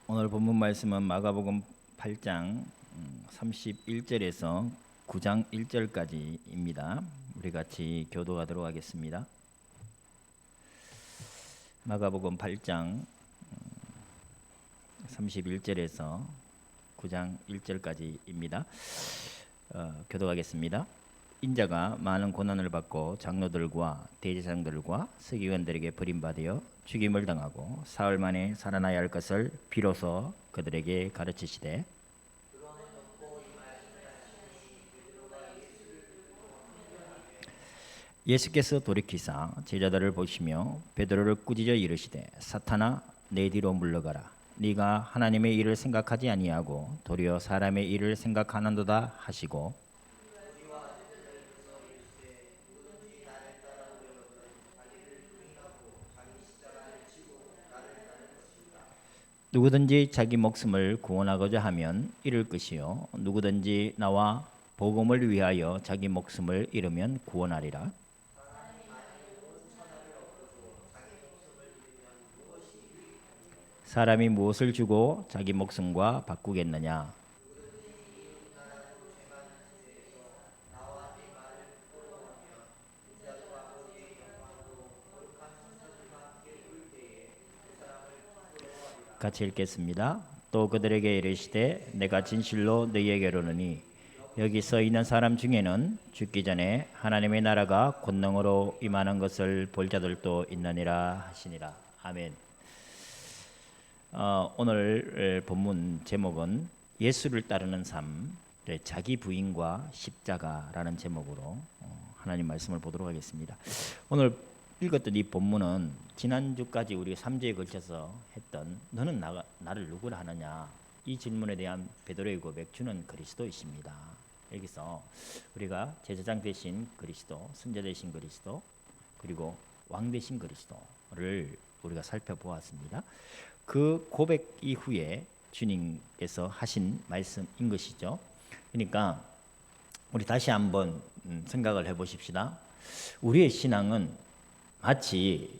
오늘 본문 말씀은 마가복음 8장 31절에서 9장 1절까지입니다. 우리 같이 교도하도록 하겠습니다. 마가복음 8장 31절에서 9장 1절까지입니다. 교도하겠습니다. 인자가 많은 고난을 받고 장로들과 대제사장들과 서기관들에게 버림받아 죽임을 당하고 사흘 만에 살아나야 할 것을 비로소 그들에게 가르치시되 예수께서 돌이키사 제자들을 보시며 베드로를 꾸짖어 이르시되 사탄아 내 뒤로 물러가라. 네가 하나님의 일을 생각하지 아니하고 도리어 사람의 일을 생각하는도다 하시고 누구든지 자기 목숨을 구원하고자 하면 잃을 것이요 누구든지 나와 복음을 위하여 자기 목숨을 잃으면 구원하리라. 사람이 무엇을 주고 자기 목숨과 바꾸겠느냐? 같이 읽겠습니다. 또 그들에게 이르시되 내가 진실로 너희에게 이르노니 여기 서 있는 사람 중에는 죽기 전에 하나님의 나라가 권능으로 임하는 것을 볼 자들도 있느니라 하시니라. 아멘. 오늘 본문 제목은 예수를 따르는 삶, 자기 부인과 십자가라는 제목으로 하나님 말씀을 보도록 하겠습니다. 오늘 읽었던 이 본문은 지난주까지 우리가 3주에 걸쳐서 했던 너는 나를 누구라 하느냐 이 질문에 대한 베드로의 고백 주는 그리스도이십니다. 여기서 우리가 제사장 대신 그리스도, 선자 대신 그리스도, 그리고 왕 대신 그리스도를 우리가 살펴보았습니다. 그 고백 이후에 주님께서 하신 말씀인 것이죠. 그러니까 우리 다시 한번 생각을 해보십시다. 우리의 신앙은 마치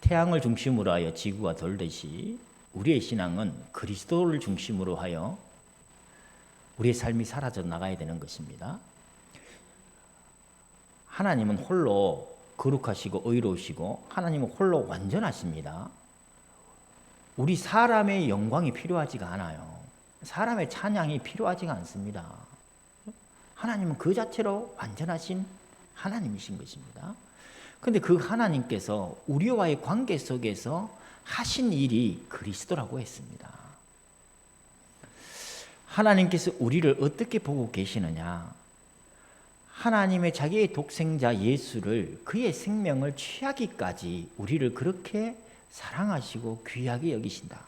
태양을 중심으로 하여 지구가 돌듯이 우리의 신앙은 그리스도를 중심으로 하여 우리의 삶이 사라져 나가야 되는 것입니다. 하나님은 홀로 거룩하시고 의로우시고 하나님은 홀로 완전하십니다. 우리 사람의 영광이 필요하지가 않아요. 사람의 찬양이 필요하지가 않습니다. 하나님은 그 자체로 완전하신 하나님이신 것입니다. 그런데 그 하나님께서 우리와의 관계 속에서 하신 일이 그리스도라고 했습니다. 하나님께서 우리를 어떻게 보고 계시느냐? 하나님의 자기의 독생자 예수를 그의 생명을 취하기까지 우리를 그렇게 사랑하시고 귀하게 여기신다.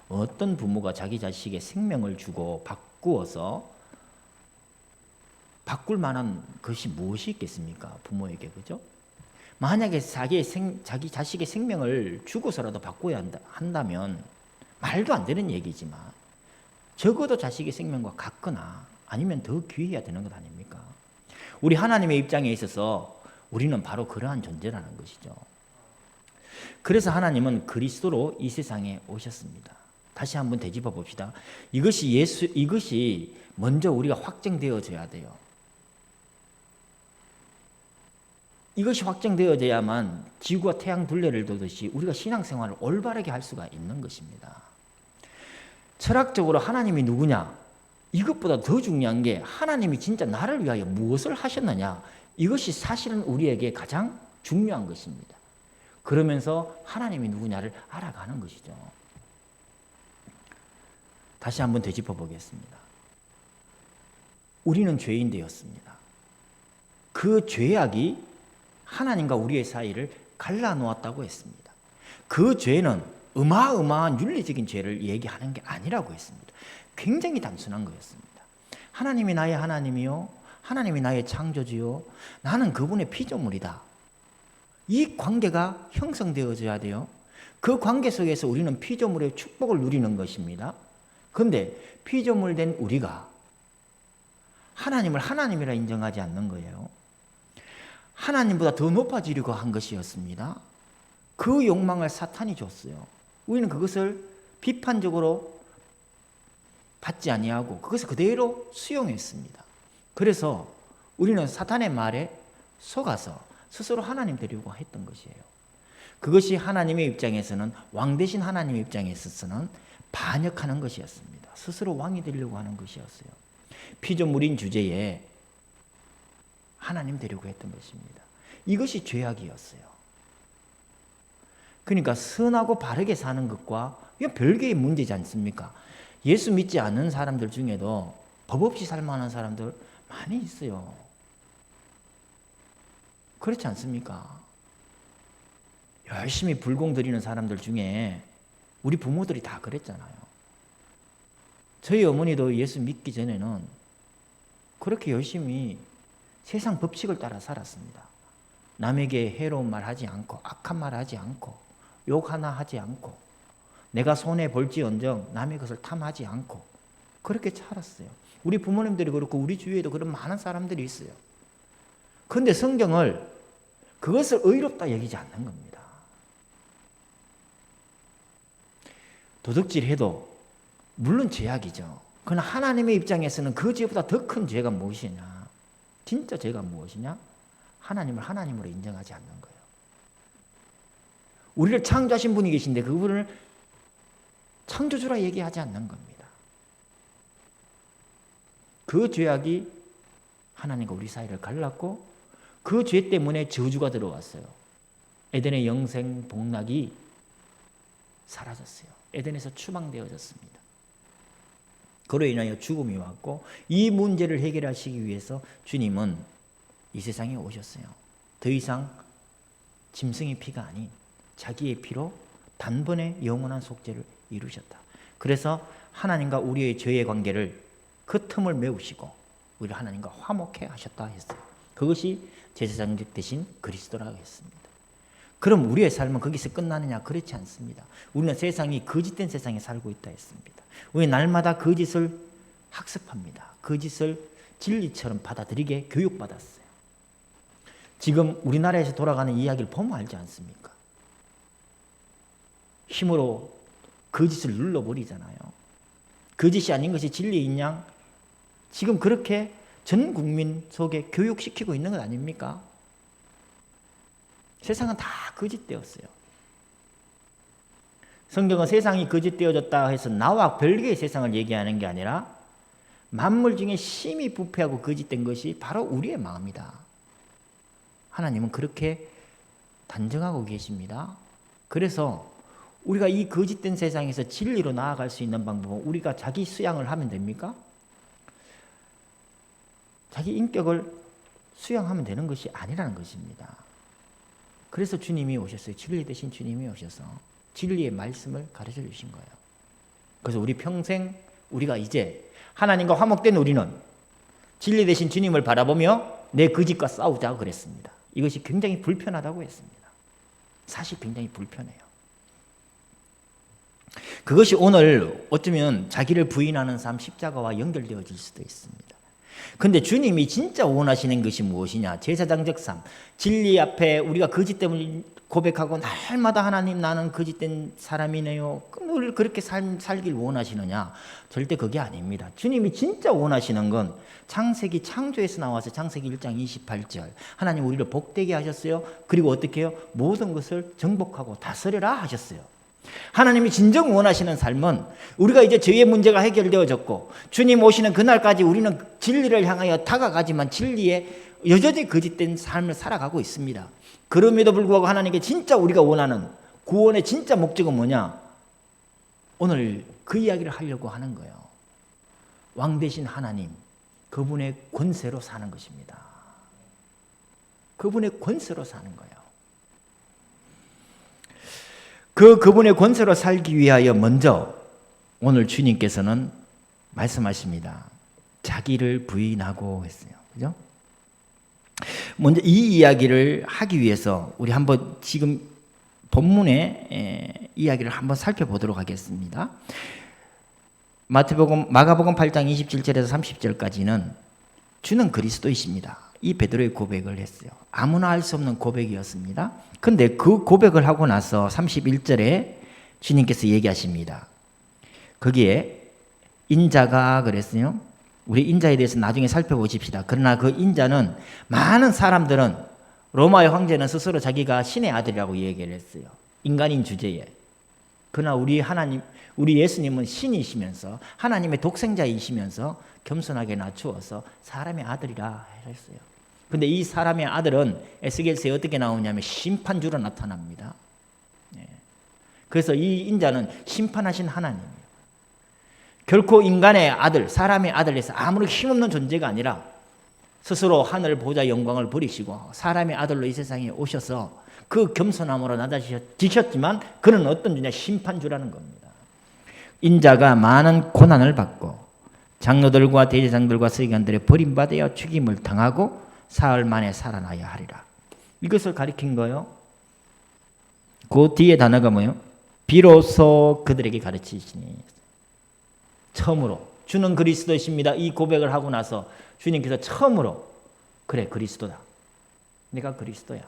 어떤 부모가 자기 자식의 생명을 주고 바꾸어서 바꿀 만한 것이 무엇이 있겠습니까? 부모에게, 그죠? 만약에 자기 자식의 생명을 주고서라도 바꿔야 한다면 말도 안 되는 얘기지만 적어도 자식의 생명과 같거나 아니면 더 귀해야 되는 것 아닙니까? 우리 하나님의 입장에 있어서 우리는 바로 그러한 존재라는 것이죠. 그래서 하나님은 그리스도로 이 세상에 오셨습니다. 다시 한번 되짚어 봅시다. 이것이 먼저 우리가 확정되어져야 돼요. 이것이 확정되어져야만 지구와 태양 둘레를 돌듯이 우리가 신앙생활을 올바르게 할 수가 있는 것입니다. 철학적으로 하나님이 누구냐? 이것보다 더 중요한 게 하나님이 진짜 나를 위하여 무엇을 하셨느냐? 이것이 사실은 우리에게 가장 중요한 것입니다. 그러면서 하나님이 누구냐를 알아가는 것이죠. 다시 한번 되짚어 보겠습니다. 우리는 죄인 되었습니다. 그 죄악이 하나님과 우리의 사이를 갈라놓았다고 했습니다. 그 죄는 어마어마한 윤리적인 죄를 얘기하는 게 아니라고 했습니다. 굉장히 단순한 거였습니다. 하나님이 나의 하나님이요, 하나님이 나의 창조주요, 나는 그분의 피조물이다. 이 관계가 형성되어져야 돼요. 그 관계 속에서 우리는 피조물의 축복을 누리는 것입니다. 그런데 피조물 된 우리가 하나님을 하나님이라 인정하지 않는 거예요. 하나님보다 더 높아지려고 한 것이었습니다. 그 욕망을 사탄이 줬어요. 우리는 그것을 비판적으로 받지 아니하고 그것을 그대로 수용했습니다. 그래서 우리는 사탄의 말에 속아서 스스로 하나님 되려고 했던 것이에요. 그것이 하나님의 입장에서는, 왕 대신 하나님의 입장에 있어서는 반역하는 것이었습니다. 스스로 왕이 되려고 하는 것이었어요. 피조물인 주제에 하나님 되려고 했던 것입니다. 이것이 죄악이었어요. 그러니까 선하고 바르게 사는 것과 이건 별개의 문제지 않습니까? 예수 믿지 않는 사람들 중에도 법 없이 살만한 사람들 많이 있어요. 그렇지 않습니까? 열심히 불공 드리는 사람들 중에 우리 부모들이 다 그랬잖아요. 저희 어머니도 예수 믿기 전에는 그렇게 열심히 세상 법칙을 따라 살았습니다. 남에게 해로운 말 하지 않고, 악한 말 하지 않고, 욕 하나 하지 않고, 내가 손해 볼지언정 남의 것을 탐하지 않고 그렇게 살았어요. 우리 부모님들이 그렇고 우리 주위에도 그런 많은 사람들이 있어요. 그런데 성경을 그것을 의롭다 여기지 않는 겁니다. 도둑질해도 물론 죄악이죠. 그러나 하나님의 입장에서는 그 죄보다 더 큰 죄가 무엇이냐? 진짜 죄가 무엇이냐? 하나님을 하나님으로 인정하지 않는 거예요. 우리를 창조하신 분이 계신데 그분을 창조주라 얘기하지 않는 겁니다. 그 죄악이 하나님과 우리 사이를 갈랐고 그 죄 때문에 저주가 들어왔어요. 에덴의 영생 복락이 사라졌어요. 에덴에서 추방되어졌습니다. 그로 인하여 죽음이 왔고 이 문제를 해결하시기 위해서 주님은 이 세상에 오셨어요. 더 이상 짐승의 피가 아닌 자기의 피로 단번에 영원한 속죄를 이루셨다. 그래서 하나님과 우리의 죄의 관계를 그 틈을 메우시고 우리를 하나님과 화목해 하셨다 했어요. 그것이 제사장직 대신 그리스도라고 했습니다. 그럼 우리의 삶은 거기서 끝나느냐? 그렇지 않습니다. 우리는 세상이 거짓된 세상에 살고 있다 했습니다. 우리는 날마다 거짓을 학습합니다. 거짓을 진리처럼 받아들이게 교육받았어요. 지금 우리나라에서 돌아가는 이야기를 보면 알지 않습니까? 힘으로 거짓을 눌러버리잖아요. 거짓이 아닌 것이 진리인 양 지금 그렇게 전 국민 속에 교육시키고 있는 것 아닙니까? 세상은 다 거짓되었어요. 성경은 세상이 거짓되어졌다 해서 나와 별개의 세상을 얘기하는 게 아니라 만물 중에 심히 부패하고 거짓된 것이 바로 우리의 마음이다. 하나님은 그렇게 단정하고 계십니다. 그래서 우리가 이 거짓된 세상에서 진리로 나아갈 수 있는 방법은 우리가 자기 수양을 하면 됩니까? 자기 인격을 수양하면 되는 것이 아니라는 것입니다. 그래서 주님이 오셨어요. 진리 대신 주님이 오셔서 진리의 말씀을 가르쳐 주신 거예요. 그래서 우리 평생 우리가 이제 하나님과 화목된 우리는 진리 대신 주님을 바라보며 내 거짓과 싸우자고 그랬습니다. 이것이 굉장히 불편하다고 했습니다. 사실 굉장히 불편해요. 그것이 오늘 어쩌면 자기를 부인하는 삶 십자가와 연결되어질 수도 있습니다. 그런데 주님이 진짜 원하시는 것이 무엇이냐? 제사장적 삶, 진리 앞에 우리가 거짓됨을 고백하고 날마다 하나님 나는 거짓된 사람이네요. 우리를 그렇게 살길 원하시느냐? 절대 그게 아닙니다. 주님이 진짜 원하시는 건 창세기 창조에서 나와서 창세기 1장 28절 하나님 우리를 복되게 하셨어요. 그리고 어떻게 해요? 모든 것을 정복하고 다스려라 하셨어요. 하나님이 진정 원하시는 삶은 우리가 이제 죄의 문제가 해결되어졌고 주님 오시는 그날까지 우리는 진리를 향하여 다가가지만 진리에 여전히 거짓된 삶을 살아가고 있습니다. 그럼에도 불구하고 하나님께 진짜 우리가 원하는 구원의 진짜 목적은 뭐냐? 오늘 그 이야기를 하려고 하는 거예요. 왕 대신 하나님, 그분의 권세로 사는 것입니다. 그분의 권세로 사는 거예요. 그분의 권세로 살기 위하여 먼저 오늘 주님께서는 말씀하십니다. 자기를 부인하고 했어요. 그죠? 먼저 이 이야기를 하기 위해서 우리 한번 지금 본문의 이야기를 한번 살펴보도록 하겠습니다. 마가복음 8장 27절에서 30절까지는 주는 그리스도이십니다. 이 베드로의 고백을 했어요. 아무나 할 수 없는 고백이었습니다. 그런데 그 고백을 하고 나서 31절에 주님께서 얘기하십니다. 거기에 인자가 그랬어요. 우리 인자에 대해서 나중에 살펴보십시다. 그러나 그 인자는 많은 사람들은 로마의 황제는 스스로 자기가 신의 아들이라고 얘기를 했어요. 인간인 주제에. 그러나 우리 예수님은 신이시면서 하나님의 독생자이시면서 겸손하게 낮추어서 사람의 아들이라 했어요. 근데 이 사람의 아들은 에스겔서에 어떻게 나오냐면 심판주로 나타납니다. 그래서 이 인자는 심판하신 하나님이에요. 결코 인간의 아들, 사람의 아들에서 아무런 힘없는 존재가 아니라 스스로 하늘 보좌 영광을 버리시고 사람의 아들로 이 세상에 오셔서 그 겸손함으로 낮아지셨지만 그는 어떤 주냐? 심판주라는 겁니다. 인자가 많은 고난을 받고 장로들과 대제사장들과 서기관들의 버림받아 죽임을 당하고 사흘 만에 살아나야 하리라. 이것을 가리킨 거예요. 그 뒤에 단어가 뭐예요? 비로소 그들에게 가르치시니. 처음으로 주는 그리스도이십니다. 이 고백을 하고 나서 주님께서 처음으로 그래 그리스도다. 내가 그리스도야.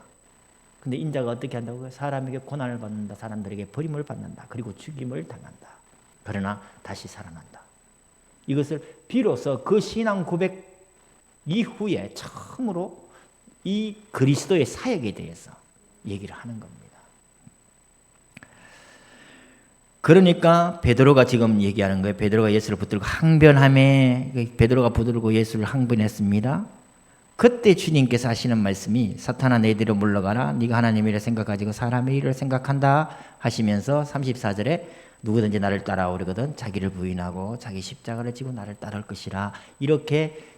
근데 인자가 어떻게 한다고요? 사람에게 고난을 받는다. 사람들에게 버림을 받는다. 그리고 죽임을 당한다. 그러나 다시 살아난다. 이것을 비로소 그 신앙 고백 이후에 처음으로 이 그리스도의 사역에 대해서 얘기를 하는 겁니다. 그러니까 베드로가 지금 얘기하는 거예요. 베드로가 예수를 붙들고 항변하며 베드로가 붙들고 예수를 항변했습니다. 그때 주님께서 하시는 말씀이 사탄아 내 뒤로 물러가라. 네가 하나님의 일을 생각하지고 사람의 일을 생각한다 하시면서 34절에 누구든지 나를 따라오려거든 자기를 부인하고 자기 십자가를 지고 나를 따를 것이라. 이렇게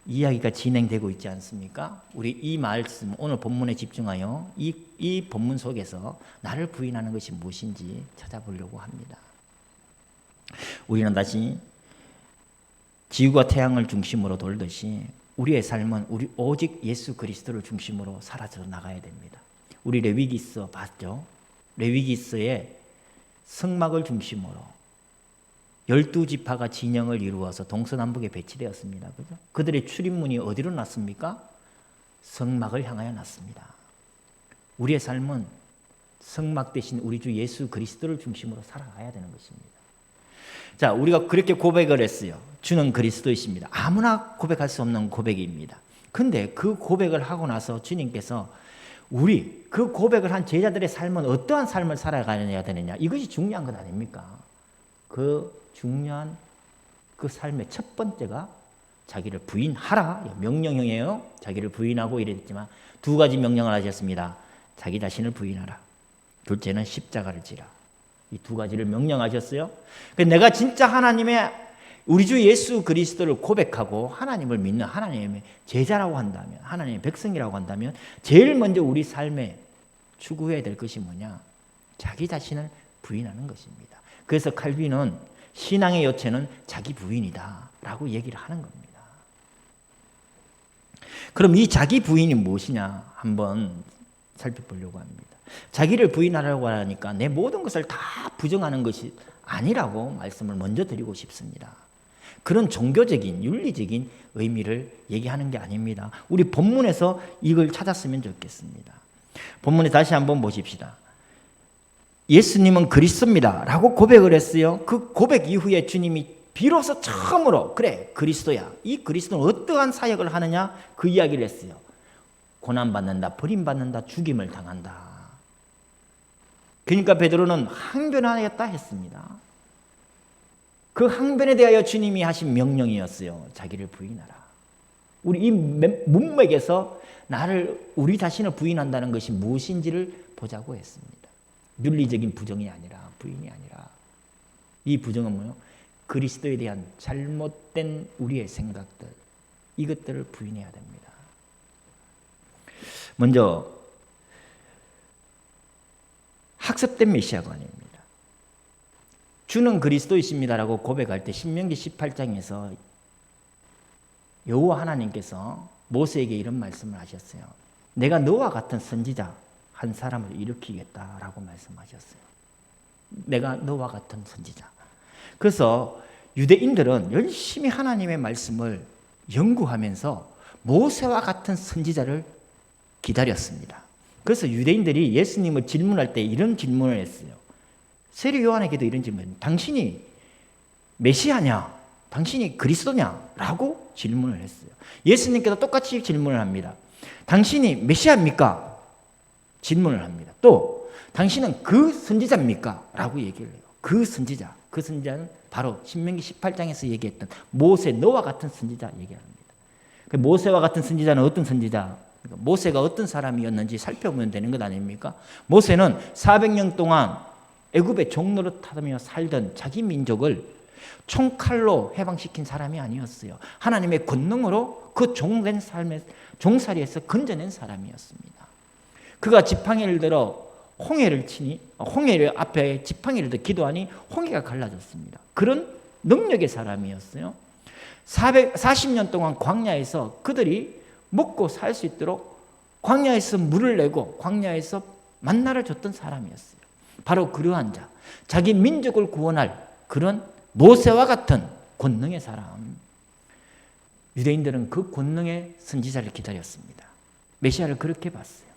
이야기가 진행되고 있지 않습니까? 우리 이 말씀 오늘 본문에 집중하여 이 본문 속에서 나를 부인하는 것이 무엇인지 찾아보려고 합니다. 우리는 다시 지구가 태양을 중심으로 돌듯이 우리의 삶은 오직 예수 그리스도를 중심으로 사라져 나가야 됩니다. 우리 레위기서 봤죠? 레위기서에 성막을 중심으로 12지파가 진영을 이루어서 동서남북에 배치되었습니다. 그죠? 그들의 출입문이 어디로 났습니까? 성막을 향하여 났습니다. 우리의 삶은 성막 대신 우리 주 예수 그리스도를 중심으로 살아가야 되는 것입니다. 자, 우리가 그렇게 고백을 했어요. 주는 그리스도이십니다. 아무나 고백할 수 없는 고백입니다. 근데 그 고백을 하고 나서 주님께서 우리 그 고백을 한 제자들의 삶은 어떠한 삶을 살아가야 되느냐, 이것이 중요한 것 아닙니까? 그 중요한 그 삶의 첫 번째가 자기를 부인하라 명령형이에요. 자기를 부인하고 이랬지만 두 가지 명령을 하셨습니다. 자기 자신을 부인하라. 둘째는 십자가를 지라. 이 두 가지를 명령하셨어요. 내가 진짜 하나님의 우리 주 예수 그리스도를 고백하고 하나님을 믿는 하나님의 제자라고 한다면, 하나님의 백성이라고 한다면 제일 먼저 우리 삶에 추구해야 될 것이 뭐냐? 자기 자신을 부인하는 것입니다. 그래서 칼빈은 신앙의 요체는 자기 부인이다 라고 얘기를 하는 겁니다. 그럼 이 자기 부인이 무엇이냐 한번 살펴보려고 합니다. 자기를 부인하라고 하니까 내 모든 것을 다 부정하는 것이 아니라고 말씀을 먼저 드리고 싶습니다. 그런 종교적인 윤리적인 의미를 얘기하는 게 아닙니다. 우리 본문에서 이걸 찾았으면 좋겠습니다. 본문에 다시 한번 보십시다. 예수님은 그리스도입니다 라고 고백을 했어요. 그 고백 이후에 주님이 비로소 처음으로 그래 그리스도야. 이 그리스도는 어떠한 사역을 하느냐 그 이야기를 했어요. 고난받는다, 버림받는다, 죽임을 당한다. 그러니까 베드로는 항변하였다 했습니다. 그 항변에 대하여 주님이 하신 명령이었어요. 자기를 부인하라. 우리 이 문맥에서 우리 자신을 부인한다는 것이 무엇인지를 보자고 했습니다. 윤리적인 부정이 아니라, 부인이 아니라, 이 부정은 뭐예요? 그리스도에 대한 잘못된 우리의 생각들, 이것들을 부인해야 됩니다. 먼저 학습된 메시아관입니다. 주는 그리스도이십니다라고 고백할 때 신명기 18장에서 여호와 하나님께서 모세에게 이런 말씀을 하셨어요. 내가 너와 같은 선지자 한 사람을 일으키겠다라고 말씀하셨어요. 내가 너와 같은 선지자. 그래서 유대인들은 열심히 하나님의 말씀을 연구하면서 모세와 같은 선지자를 기다렸습니다. 그래서 유대인들이 예수님을 질문할 때 이런 질문을 했어요. 세례 요한에게도 이런 질문. 당신이 메시아냐? 당신이 그리스도냐? 라고 질문을 했어요. 예수님께서 똑같이 질문을 합니다. 당신이 메시아입니까? 질문을 합니다. 또 당신은 그 선지자입니까? 라고 얘기를 해요. 그 선지자. 그 선지자는 바로 신명기 18장에서 얘기했던 모세, 너와 같은 선지자 얘기합니다. 모세와 같은 선지자는 어떤 선지자? 모세가 어떤 사람이었는지 살펴보면 되는 것 아닙니까? 모세는 400년 동안 애굽의 종노릇하며 살던 자기 민족을 총칼로 해방시킨 사람이 아니었어요. 하나님의 권능으로 그 종된 삶의 종살이에서 건져낸 사람이었습니다. 그가 지팡이를 들어 홍해를 치니 홍해를 앞에 지팡이를 들어 기도하니 홍해가 갈라졌습니다. 그런 능력의 사람이었어요. 440년 동안 광야에서 그들이 먹고 살 수 있도록 광야에서 물을 내고 광야에서 만나를 줬던 사람이었어요. 바로 그러한 자, 자기 민족을 구원할 그런 모세와 같은 권능의 사람. 유대인들은 그 권능의 선지자를 기다렸습니다. 메시아를 그렇게 봤어요.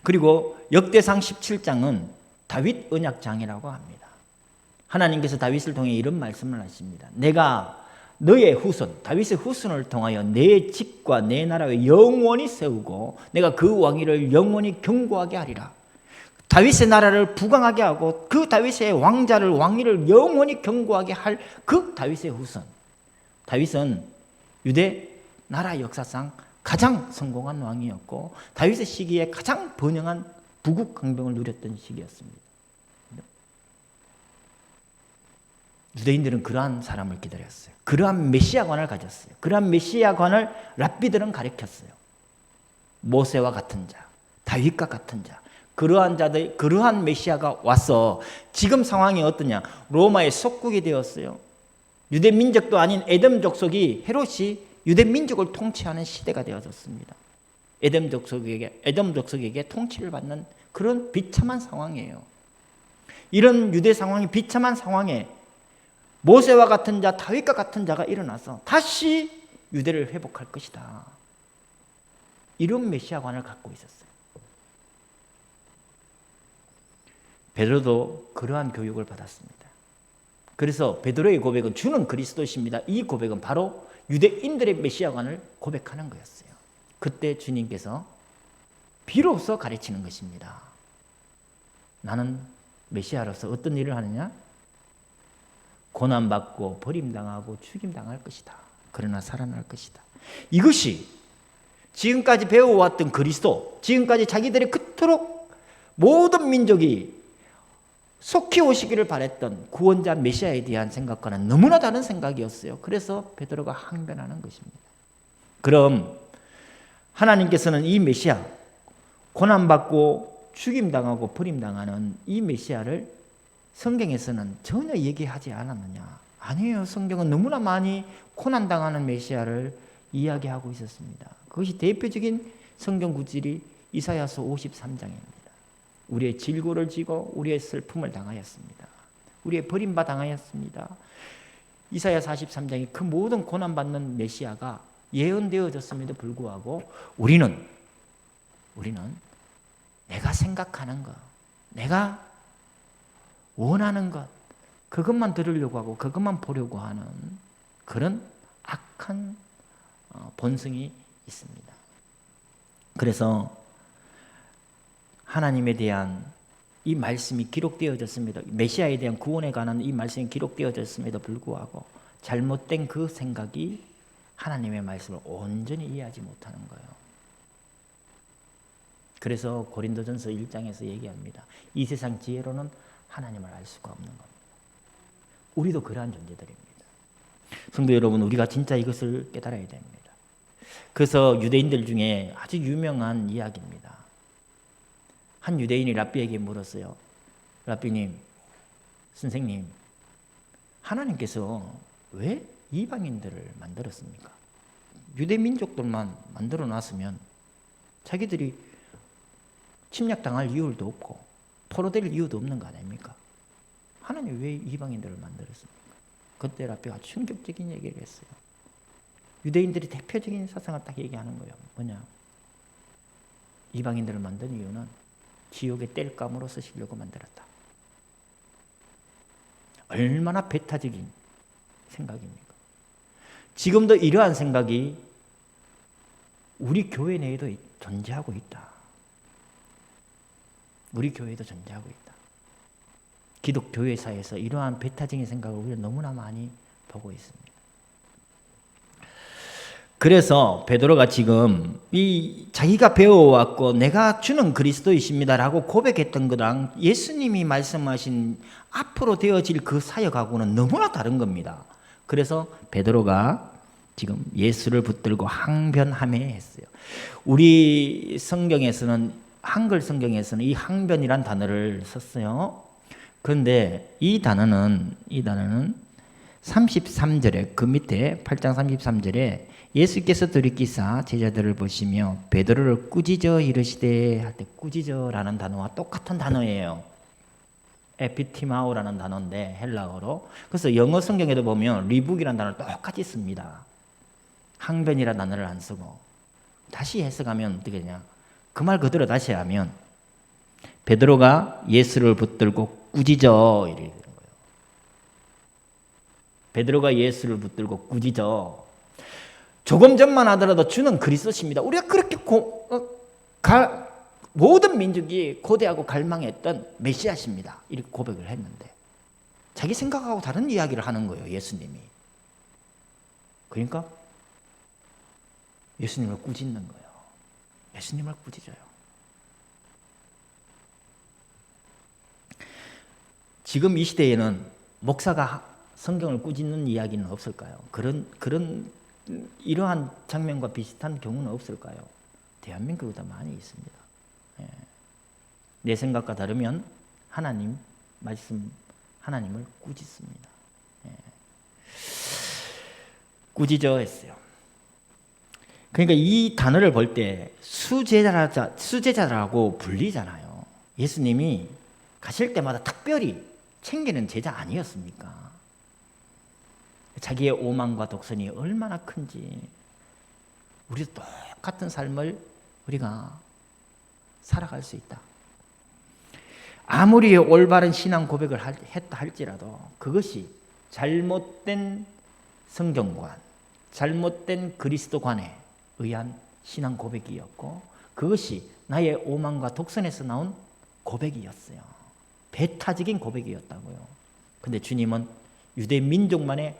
그리고 역대상 17장은 다윗 언약장이라고 합니다. 하나님께서 다윗을 통해 이런 말씀을 하십니다. 내가 너의 후손, 다윗의 후손을 통하여 내 집과 내 나라를 영원히 세우고 내가 그 왕위를 영원히 견고하게 하리라. 다윗의 나라를 부강하게 하고 그 다윗의 왕위를 영원히 견고하게 할 그 다윗의 후손. 다윗은 유대 나라 역사상 가장 성공한 왕이었고 다윗의 시기에 가장 번영한 부국 강병을 누렸던 시기였습니다. 유대인들은 그러한 사람을 기다렸어요. 그러한 메시아관을 가졌어요. 그러한 메시아관을 랍비들은 가르쳤어요. 모세와 같은 자, 다윗과 같은 자, 그러한 자들, 그러한 메시아가 와서 지금 상황이 어떠냐? 로마의 속국이 되었어요. 유대 민족도 아닌 에돔 족속이 헤롯이 유대 민족을 통치하는 시대가 되어졌습니다. 에돔 족속에게 통치를 받는 그런 비참한 상황이에요. 이런 유대 상황이 비참한 상황에 모세와 같은 자, 다윗과 같은 자가 일어나서 다시 유대를 회복할 것이다. 이런 메시아관을 갖고 있었어요. 베드로도 그러한 교육을 받았습니다. 그래서 베드로의 고백은 주는 그리스도십니다. 이 고백은 바로 유대인들의 메시아관을 고백하는 거였어요. 그때 주님께서 비로소 가르치는 것입니다. 나는 메시아로서 어떤 일을 하느냐? 고난받고 버림당하고 죽임당할 것이다. 그러나 살아날 것이다. 이것이 지금까지 배워왔던 그리스도, 지금까지 자기들이 그토록 모든 민족이 속히 오시기를 바랬던 구원자 메시아에 대한 생각과는 너무나 다른 생각이었어요. 그래서 베드로가 항변하는 것입니다. 그럼 하나님께서는 이 메시아, 고난받고 죽임당하고 버림당하는 이 메시아를 성경에서는 전혀 얘기하지 않았느냐? 아니에요. 성경은 너무나 많이 고난당하는 메시아를 이야기하고 있었습니다. 그것이 대표적인 성경 구절이 이사야서 53장입니다. 우리의 질고를 지고 우리의 슬픔을 당하였습니다. 우리의 버림받아 당하였습니다. 이사야 43장이 그 모든 고난받는 메시아가 예언되어졌음에도 불구하고 우리는 내가 생각하는 것, 내가 원하는 것, 그것만 들으려고 하고 그것만 보려고 하는 그런 악한 본성이 있습니다. 그래서 하나님에 대한 이 말씀이 기록되어졌습니다. 메시아에 대한 구원에 관한 이 말씀이 기록되어졌음에도 불구하고 잘못된 그 생각이 하나님의 말씀을 온전히 이해하지 못하는 거예요. 그래서 고린도전서 1장에서 얘기합니다. 이 세상 지혜로는 하나님을 알 수가 없는 겁니다. 우리도 그러한 존재들입니다. 성도 여러분, 우리가 진짜 이것을 깨달아야 됩니다. 그래서 유대인들 중에 아주 유명한 이야기입니다. 한 유대인이 랍비에게 물었어요. 랍비님, 선생님, 하나님께서 왜 이방인들을 만들었습니까? 유대 민족들만 만들어 놨으면 자기들이 침략당할 이유도 없고 포로될 이유도 없는 거 아닙니까? 하나님 왜 이방인들을 만들었습니까? 그때 랍비가 충격적인 얘기를 했어요. 유대인들이 대표적인 사상을 딱 얘기하는 거예요. 뭐냐? 이방인들을 만든 이유는 지옥의 땔감으로 쓰시려고 만들었다. 얼마나 배타적인 생각입니까? 지금도 이러한 생각이 우리 교회 내에도 존재하고 있다. 우리 교회도 존재하고 있다. 기독교회사에서 이러한 배타적인 생각을 우리가 너무나 많이 보고 있습니다. 그래서 베드로가 지금 이 자기가 배워왔고 내가 주는 그리스도이십니다라고 고백했던 거랑 예수님이 말씀하신 앞으로 되어질 그 사역하고는 너무나 다른 겁니다. 그래서 베드로가 지금 예수를 붙들고 항변하며 했어요. 우리 성경에서는 한글 성경에서는 이 항변이란 단어를 썼어요. 그런데 이 단어는 33절에 그 밑에 8장 33절에 예수께서 돌이키사 제자들을 보시며 베드로를 꾸짖어 이르시되 할 때 꾸짖어라는 단어와 똑같은 단어예요. 에피티마오라는 단어인데 헬라어로. 그래서 영어 성경에도 보면 리북이라는 단어를 똑같이 씁니다. 항변이라는 단어를 안 쓰고. 다시 해석하면 어떻게 되냐? 그 말 그대로 다시 하면 베드로가 예수를 붙들고 꾸짖어 이렇게 되는 거예요. 베드로가 예수를 붙들고 꾸짖어. 조금 전만 하더라도 주는 그리스도십니다. 우리가 그렇게 모든 민족이 고대하고 갈망했던 메시아십니다. 이렇게 고백을 했는데 자기 생각하고 다른 이야기를 하는 거예요. 예수님이. 그러니까 예수님을 꾸짖는 거예요. 예수님을 꾸짖어요. 지금 이 시대에는 목사가 성경을 꾸짖는 이야기는 없을까요? 그런 이러한 장면과 비슷한 경우는 없을까요? 대한민국에도 많이 있습니다. 예. 내 생각과 다르면 하나님 말씀 하나님을 꾸짖습니다. 예. 꾸짖어 했어요. 그러니까 이 단어를 볼 때 수제자라고 불리잖아요. 예수님이 가실 때마다 특별히 챙기는 제자 아니었습니까? 자기의 오만과 독선이 얼마나 큰지 우리도 똑같은 삶을 우리가 살아갈 수 있다. 아무리 올바른 신앙 고백을 했다 할지라도 그것이 잘못된 성경관, 잘못된 그리스도관에 의한 신앙 고백이었고 그것이 나의 오만과 독선에서 나온 고백이었어요. 배타적인 고백이었다고요. 근데 주님은 유대 민족만의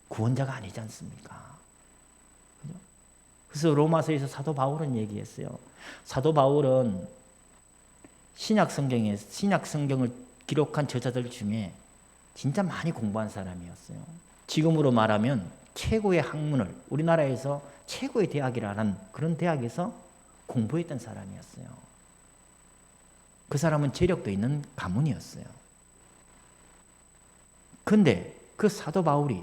구원자가 아니지 않습니까? 그래서 로마서에서 사도 바울은 얘기했어요. 사도 바울은 신약 성경을 기록한 저자들 중에 진짜 많이 공부한 사람이었어요. 지금으로 말하면 최고의 학문을 우리나라에서 최고의 대학이라는 그런 대학에서 공부했던 사람이었어요. 그 사람은 재력도 있는 가문이었어요. 그런데 그 사도 바울이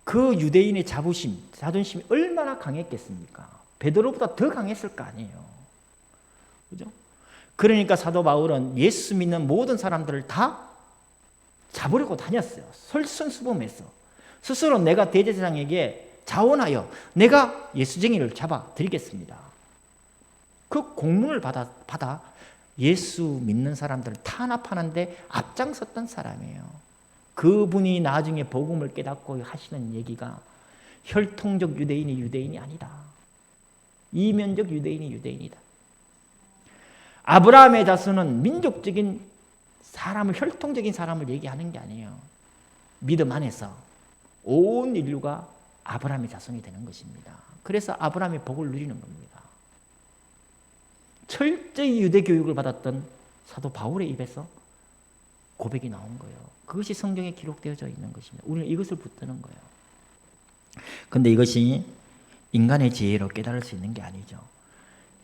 그 유대인의 자존심이 얼마나 강했겠습니까? 베드로보다 더 강했을 거 아니에요. 그죠? 그러니까 사도 바울은 예수 믿는 모든 사람들을 다 잡으려고 다녔어요. 솔선수범했어. 스스로 내가 대제사장에게 자원하여 내가 예수쟁이를 잡아 드리겠습니다. 그 공문을 받아 예수 믿는 사람들을 탄압하는데 앞장섰던 사람이에요. 그분이 나중에 복음을 깨닫고 하시는 얘기가 혈통적 유대인이 유대인이 아니다. 이면적 유대인이 유대인이다. 아브라함의 자손은 민족적인 사람을 혈통적인 사람을 얘기하는 게 아니에요. 믿음 안에서 온 인류가 아브라함의 자손이 되는 것입니다. 그래서 아브라함의 복을 누리는 겁니다. 철저히 유대 교육을 받았던 사도 바울의 입에서 고백이 나온 거예요. 그것이 성경에 기록되어져 있는 것입니다. 우리는 이것을 붙드는 거예요. 그런데 이것이 인간의 지혜로 깨달을 수 있는 게 아니죠.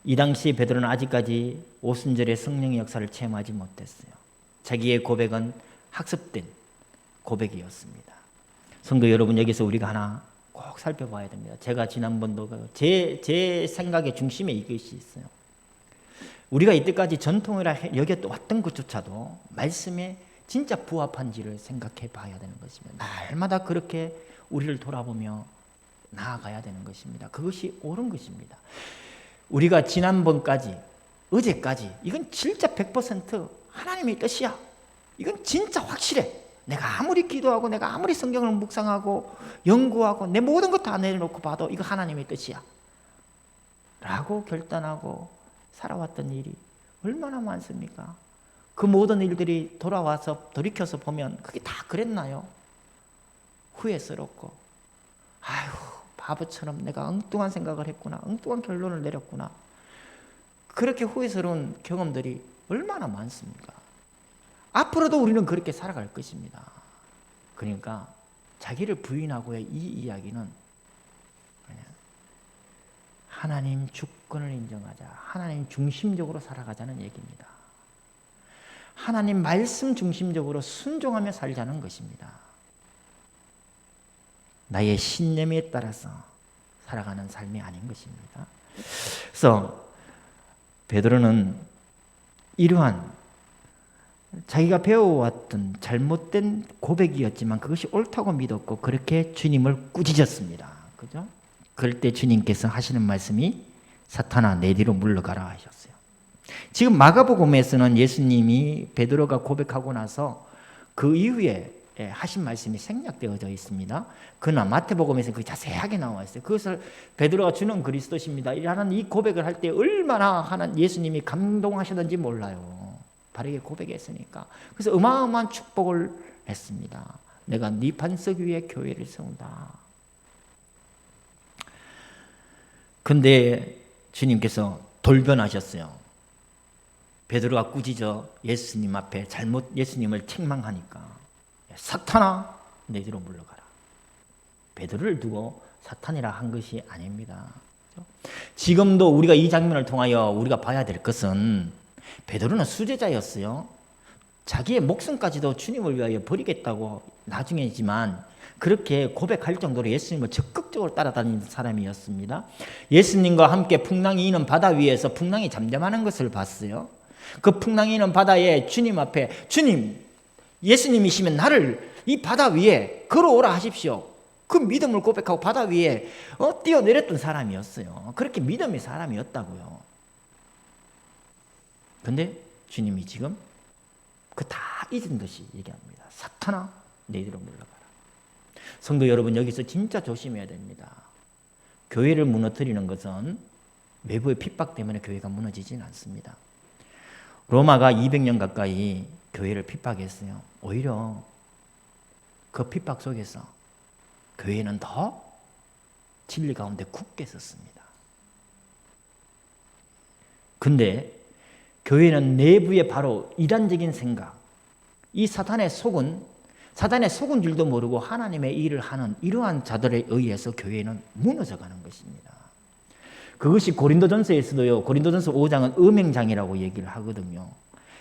이 당시 베드로는 아직까지 오순절의 성령의 역사를 체험하지 못했어요. 자기의 고백은 학습된 고백이었습니다. 성도 여러분, 여기서 우리가 하나 꼭 살펴봐야 됩니다. 제가 지난번도 제 생각의 중심에 이것이 있어요. 우리가 이때까지 전통이라 여겨왔던 것조차도 말씀에 진짜 부합한지를 생각해 봐야 되는 것입니다. 날마다 그렇게 우리를 돌아보며 나아가야 되는 것입니다. 그것이 옳은 것입니다. 우리가 지난번까지, 어제까지 이건 진짜 100% 하나님의 뜻이야. 이건 진짜 확실해. 내가 아무리 기도하고 내가 아무리 성경을 묵상하고 연구하고 내 모든 것 다 내려놓고 봐도 이거 하나님의 뜻이야 라고 결단하고 살아왔던 일이 얼마나 많습니까? 그 모든 일들이 돌아와서 돌이켜서 보면 그게 다 그랬나요? 후회스럽고 아휴 바보처럼 내가 엉뚱한 생각을 했구나, 엉뚱한 결론을 내렸구나, 그렇게 후회스러운 경험들이 얼마나 많습니까? 앞으로도 우리는 그렇게 살아갈 것입니다. 그러니까 자기를 부인하고의 이 이야기는 그냥 하나님 주권을 인정하자, 하나님 중심적으로 살아가자는 얘기입니다. 하나님 말씀 중심적으로 순종하며 살자는 것입니다. 나의 신념에 따라서 살아가는 삶이 아닌 것입니다. 그래서 베드로는 이러한 자기가 배워왔던 잘못된 고백이었지만 그것이 옳다고 믿었고 그렇게 주님을 꾸짖었습니다. 그죠? 그럴 때 주님께서 하시는 말씀이 사탄아 내 뒤로 물러가라 하셨어요. 지금 마가복음에서는 예수님이 베드로가 고백하고 나서 그 이후에 하신 말씀이 생략되어져 있습니다. 그러나 마태복음에서는 그게 자세하게 나와 있어요. 그것을 베드로가 주는 그리스도십니다 라는 이 고백을 할 때 얼마나 예수님이 감동하셨는지 몰라요. 바르게 고백했으니까. 그래서 어마어마한 축복을 했습니다. 내가 네 반석 위에 교회를 세운다. 근데 주님께서 돌변하셨어요. 베드로가 꾸짖어 예수님 앞에 예수님을 책망하니까 사탄아 내 뒤로 물러가라. 베드로를 두고 사탄이라 한 것이 아닙니다. 지금도 우리가 이 장면을 통하여 우리가 봐야 될 것은 베드로는 수제자였어요. 자기의 목숨까지도 주님을 위하여 버리겠다고 나중에지만 그렇게 고백할 정도로 예수님을 적극적으로 따라다니는 사람이었습니다. 예수님과 함께 풍랑이 있는 바다 위에서 풍랑이 잠잠하는 것을 봤어요. 그 풍랑이 있는 바다에 주님 앞에 주님 예수님이시면 나를 이 바다 위에 걸어오라 하십시오. 그 믿음을 고백하고 바다 위에 뛰어내렸던 사람이었어요. 그렇게 믿음의 사람이었다고요. 근데 주님이 지금 그 다 잊은 듯이 얘기합니다. 사탄아 내 뒤로 물러가라. 성도 여러분, 여기서 진짜 조심해야 됩니다. 교회를 무너뜨리는 것은 외부의 핍박 때문에 교회가 무너지진 않습니다. 로마가 200년 가까이 교회를 핍박했어요. 오히려 그 핍박 속에서 교회는 더 진리 가운데 굳게 섰습니다. 근데 교회는 내부에 바로 이단적인 생각, 이 사탄의 속은 줄도 모르고 하나님의 일을 하는 이러한 자들에 의해서 교회는 무너져가는 것입니다. 그것이 고린도전서에서도요. 고린도전서 5장은 음행장이라고 얘기를 하거든요.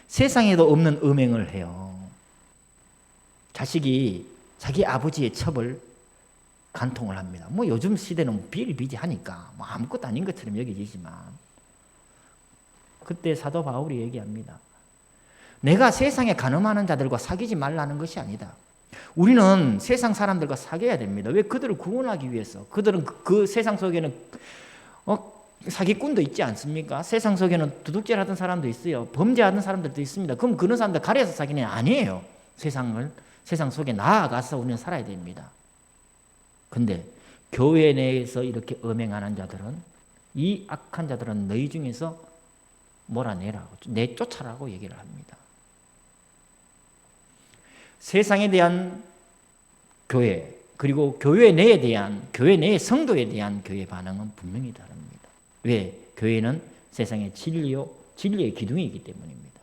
세상에도 없는 음행을 해요. 자식이 자기 아버지의 첩을 간통을 합니다. 뭐 요즘 시대는 비일비재하니까 뭐 아무것도 아닌 것처럼 여겨지지만 그때 사도 바울이 얘기합니다. 내가 세상에 간음하는 자들과 사귀지 말라는 것이 아니다. 우리는 세상 사람들과 사귀어야 됩니다. 왜? 그들을 구원하기 위해서. 그들은 그 세상 속에는 사기꾼도 있지 않습니까? 세상 속에는 도둑질 하던 사람도 있어요. 범죄하던 사람들도 있습니다. 그럼 그런 사람들 가려서 사귀는 게 아니에요. 세상 속에 나아가서 우리는 살아야 됩니다. 근데 교회 내에서 이렇게 음행하는 자들은, 이 악한 자들은 너희 중에서 몰아내라고, 내쫓아라고 얘기를 합니다. 세상에 대한 교회, 그리고 교회 내에 대한, 교회 내의 성도에 대한 교회 반응은 분명히 다릅니다. 왜? 교회는 세상의 진리의 기둥이기 때문입니다.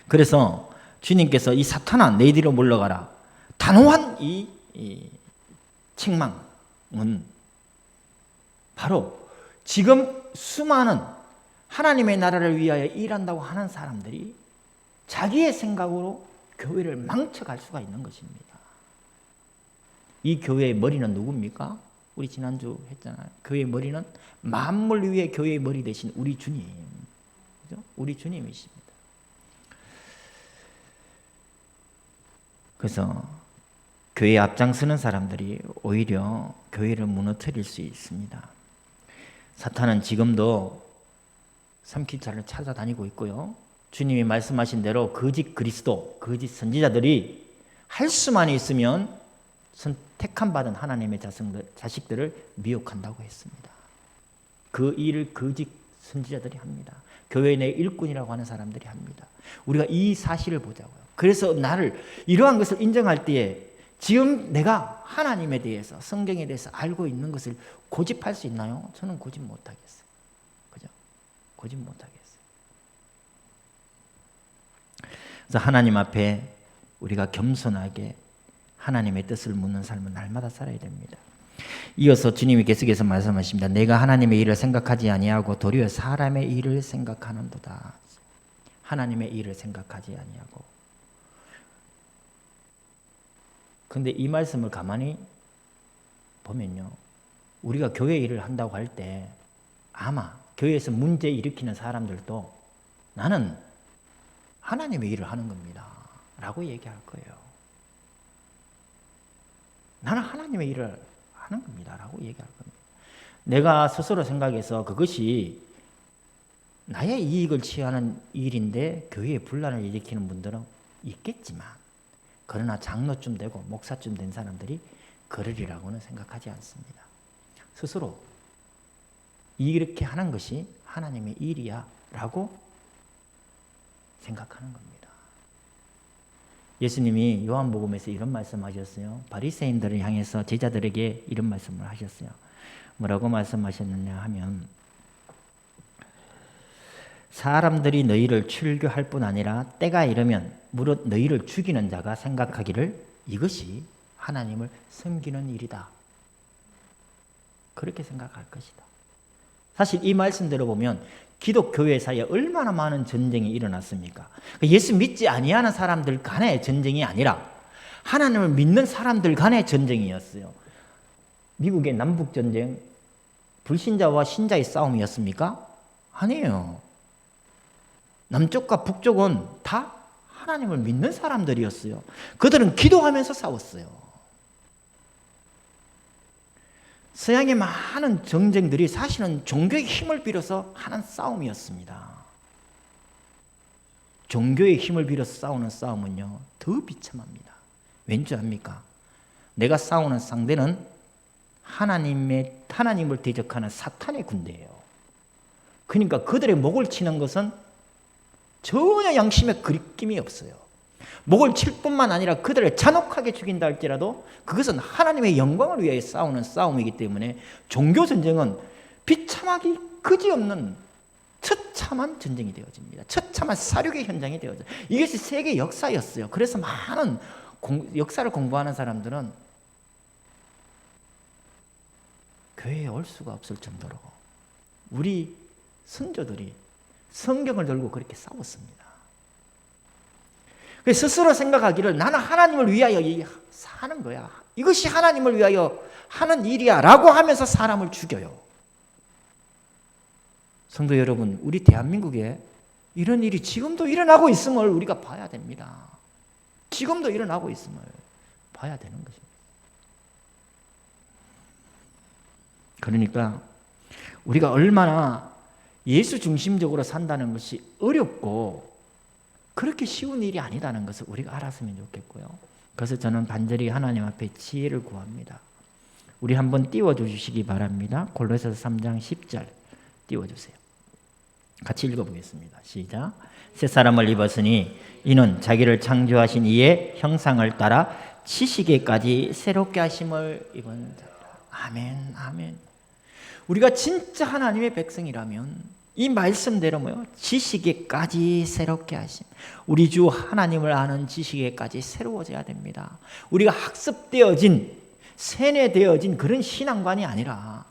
그래서 주님께서 이 사탄아 내 뒤로 물러가라, 단호한 이 책망은 바로 지금 수많은 하나님의 나라를 위하여 일한다고 하는 사람들이 자기의 생각으로 교회를 망쳐갈 수가 있는 것입니다. 이 교회의 머리는 누굽니까? 우리 지난주 했잖아요. 교회의 머리는 만물 위에 교회의 머리 되신 우리 주님, 그죠? 우리 주님이십니다. 그래서 교회에 앞장서는 사람들이 오히려 교회를 무너뜨릴 수 있습니다. 사탄은 지금도 삼킬자를 찾아다니고 있고요. 주님이 말씀하신 대로 거짓 그리스도, 거짓 선지자들이 할 수만 있으면 선택한 받은 하나님의 자식들을 미혹한다고 했습니다. 그 일을 거짓 선지자들이 합니다. 교회 내 일꾼이라고 하는 사람들이 합니다. 우리가 이 사실을 보자고요. 그래서 나를 이러한 것을 인정할 때에 지금 내가 하나님에 대해서 성경에 대해서 알고 있는 것을 고집할 수 있나요? 저는 고집 못하겠어요. 그죠? 고집 못하겠어요. 그래서 하나님 앞에 우리가 겸손하게 하나님의 뜻을 묻는 삶을 날마다 살아야 됩니다. 이어서 주님이 계속해서 말씀하십니다. 내가 하나님의 일을 생각하지 아니하고 도리어 사람의 일을 생각하는도다. 하나님의 일을 생각하지 아니하고. 그런데 이 말씀을 가만히 보면요, 우리가 교회 일을 한다고 할 때 아마 교회에서 문제 일으키는 사람들도 나는 하나님의 일을 하는 겁니다 라고 얘기할 거예요. 나는 하나님의 일을 하는 겁니다 라고 얘기할 겁니다. 내가 스스로 생각해서 그것이 나의 이익을 취하는 일인데 교회에 분란을 일으키는 분들은 있겠지만, 그러나 장로쯤 되고 목사쯤 된 사람들이 그러리라고는 생각하지 않습니다. 스스로 이렇게 하는 것이 하나님의 일이야 라고 생각하는 겁니다. 예수님이 요한복음에서 이런 말씀하셨어요. 바리새인들을 향해서 제자들에게 이런 말씀을 하셨어요. 뭐라고 말씀하셨느냐 하면, 사람들이 너희를 출교할 뿐 아니라 때가 이르면 무릇 너희를 죽이는 자가 생각하기를 이것이 하나님을 섬기는 일이다. 그렇게 생각할 것이다. 사실 이 말씀대로 보면 기독교회 사이에 얼마나 많은 전쟁이 일어났습니까? 예수 믿지 아니하는 사람들 간의 전쟁이 아니라 하나님을 믿는 사람들 간의 전쟁이었어요. 미국의 남북전쟁, 불신자와 신자의 싸움이었습니까? 아니에요. 남쪽과 북쪽은 다 하나님을 믿는 사람들이었어요. 그들은 기도하면서 싸웠어요. 서양의 많은 전쟁들이 사실은 종교의 힘을 빌어서 하는 싸움이었습니다. 종교의 힘을 빌어서 싸우는 싸움은요, 더 비참합니다. 왠지 압니까? 내가 싸우는 상대는 하나님을 대적하는 사탄의 군대예요. 그러니까 그들의 목을 치는 것은 전혀 양심에 그립김이 없어요. 목을 칠 뿐만 아니라 그들을 잔혹하게 죽인다 할지라도 그것은 하나님의 영광을 위해 싸우는 싸움이기 때문에 종교전쟁은 비참하기 그지없는 처참한 전쟁이 되어집니다. 처참한 사륙의 현장이 되어져요. 이것이 세계 역사였어요. 그래서 많은 역사를 공부하는 사람들은 교회에 올 수가 없을 정도로 우리 선조들이 성경을 들고 그렇게 싸웠습니다. 스스로 생각하기를 나는 하나님을 위하여 사는 거야. 이것이 하나님을 위하여 하는 일이야 라고 하면서 사람을 죽여요. 성도 여러분, 우리 대한민국에 이런 일이 지금도 일어나고 있음을 우리가 봐야 됩니다. 지금도 일어나고 있음을 봐야 되는 것입니다. 그러니까 우리가 얼마나 예수 중심적으로 산다는 것이 어렵고 그렇게 쉬운 일이 아니다는 것을 우리가 알았으면 좋겠고요. 그래서 저는 간절히 하나님 앞에 지혜를 구합니다. 우리 한번 띄워주시기 바랍니다. 골로새서 3장 10절 띄워주세요. 같이 읽어보겠습니다. 시작. 새 사람을 입었으니 이는 자기를 창조하신 이의 형상을 따라 지식에까지 새롭게 하심을 입은 자라. 아멘, 아멘. 우리가 진짜 하나님의 백성이라면 이 말씀대로 지식에까지 새롭게 하심. 우리 주 하나님을 아는 지식에까지 새로워져야 됩니다. 우리가 학습되어진, 세뇌되어진 그런 신앙관이 아니라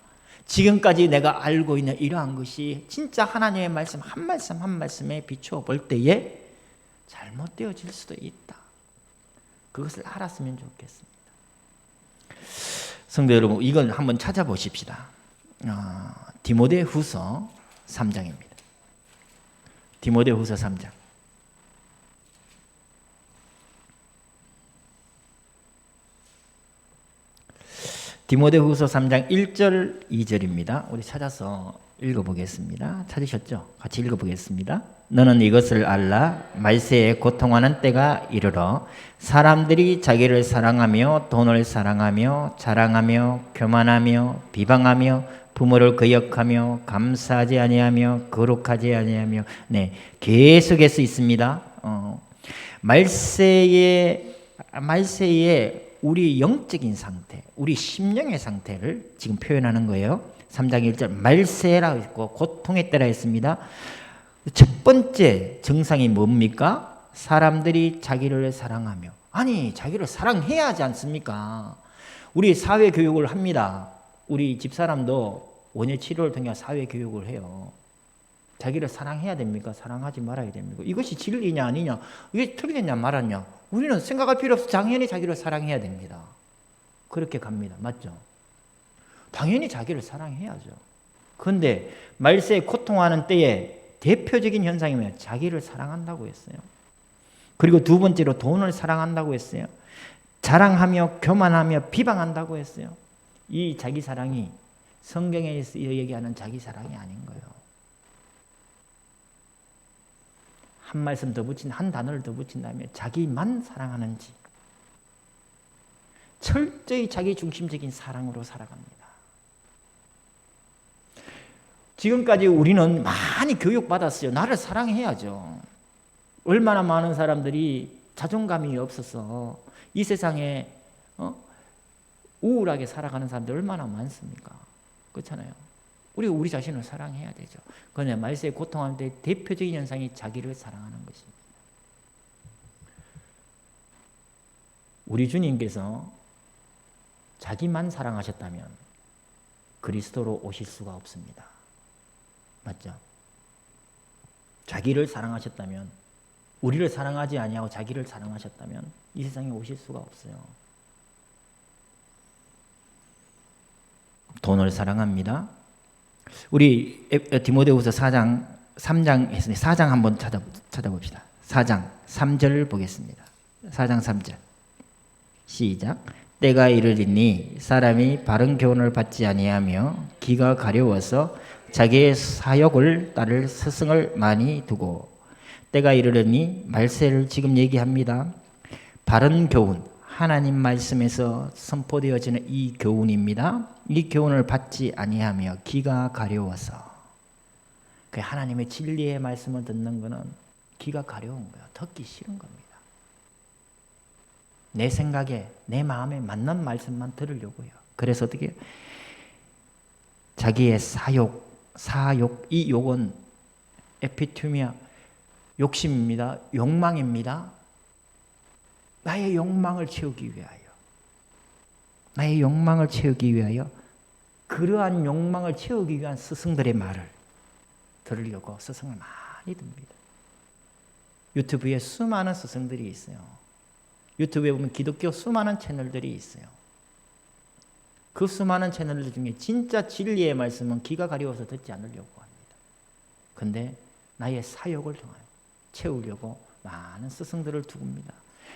지금까지 내가 알고 있는 이러한 것이 진짜 하나님의 말씀 한 말씀 한 말씀에 비추어 볼 때에 잘못되어질 수도 있다. 그것을 알았으면 좋겠습니다. 성도 여러분, 이걸 한번 찾아보십시다. 디모데후서 3장입니다. 디모데후서 3장. 디모데후서 3장 1절 2절입니다. 우리 찾아서 읽어보겠습니다. 찾으셨죠? 같이 읽어보겠습니다. 너는 이것을 알라. 말세에 고통하는 때가 이르러 사람들이 자기를 사랑하며 돈을 사랑하며 자랑하며 교만하며 비방하며 부모를 거역하며 감사하지 아니하며 거룩하지 아니하며 계속해서 있습니다. 말세에 우리 영적인 상태, 우리 심령의 상태를 지금 표현하는 거예요. 3장 1절 말세라고 했고 고통의 때라 했습니다. 첫 번째 증상이 뭡니까? 사람들이 자기를 사랑하며. 아니, 자기를 사랑해야 하지 않습니까? 우리 사회교육을 합니다. 우리 집사람도 원예치료를 통해 사회교육을 해요. 자기를 사랑해야 됩니까? 사랑하지 말아야 됩니까? 이것이 진리냐 아니냐? 이게 틀리냐 말았냐? 우리는 생각할 필요 없어. 당연히 자기를 사랑해야 됩니다. 그렇게 갑니다. 맞죠? 당연히 자기를 사랑해야죠. 그런데 말세에 고통하는 때에 대표적인 현상이 뭐예요? 자기를 사랑한다고 했어요. 그리고 두 번째로 돈을 사랑한다고 했어요. 자랑하며 교만하며 비방한다고 했어요. 이 자기 사랑이 성경에서 얘기하는 자기 사랑이 아닌 거예요. 한 말씀 더 붙인, 한 단어를 더 붙인다면 자기만 사랑하는지 철저히 자기 중심적인 사랑으로 살아갑니다. 지금까지 우리는 많이 교육받았어요. 나를 사랑해야죠. 얼마나 많은 사람들이 자존감이 없어서 이 세상에 우울하게 살아가는 사람들 얼마나 많습니까? 그렇잖아요. 우리 자신을 사랑해야 되죠. 그런데 말세에 고통하는데 대표적인 현상이 자기를 사랑하는 것입니다. 우리 주님께서 자기만 사랑하셨다면 그리스도로 오실 수가 없습니다. 맞죠? 자기를 사랑하셨다면, 우리를 사랑하지 아니하고 자기를 사랑하셨다면 이 세상에 오실 수가 없어요. 돈을 사랑합니다. 우리 디모데후서 3장 했으니 4장 한번 찾아봅시다. 4장 3절 보겠습니다. 4장 3절 시작. 때가 이르리니 사람이 바른 교훈을 받지 아니하며 기가 가려워서 자기의 사욕을 따를 스승을 많이 두고. 때가 이르려니 말세를 지금 얘기합니다. 바른 교훈, 하나님 말씀에서 선포되어지는 이 교훈입니다. 이 교훈을 받지 아니하며 기가 가려워서. 그 하나님의 진리의 말씀을 듣는 것은 기가 가려운 거예요. 듣기 싫은 겁니다. 내 생각에, 내 마음에 맞는 말씀만 들으려고 해요. 그래서 어떻게 해요? 자기의 사욕, 이 욕은 에피투미아, 욕심입니다. 욕망입니다. 나의 욕망을 채우기 위하여 그러한 욕망을 채우기 위한 스승들의 말을 들으려고 스승을 많이 듭니다. 유튜브에 수많은 스승들이 있어요. 유튜브에 보면 기독교 수많은 채널들이 있어요. 그 수많은 채널들 중에 진짜 진리의 말씀은 기가 가려워서 듣지 않으려고 합니다. 그런데 나의 사욕을 통하여 채우려고 많은 스승들을 두고입니다.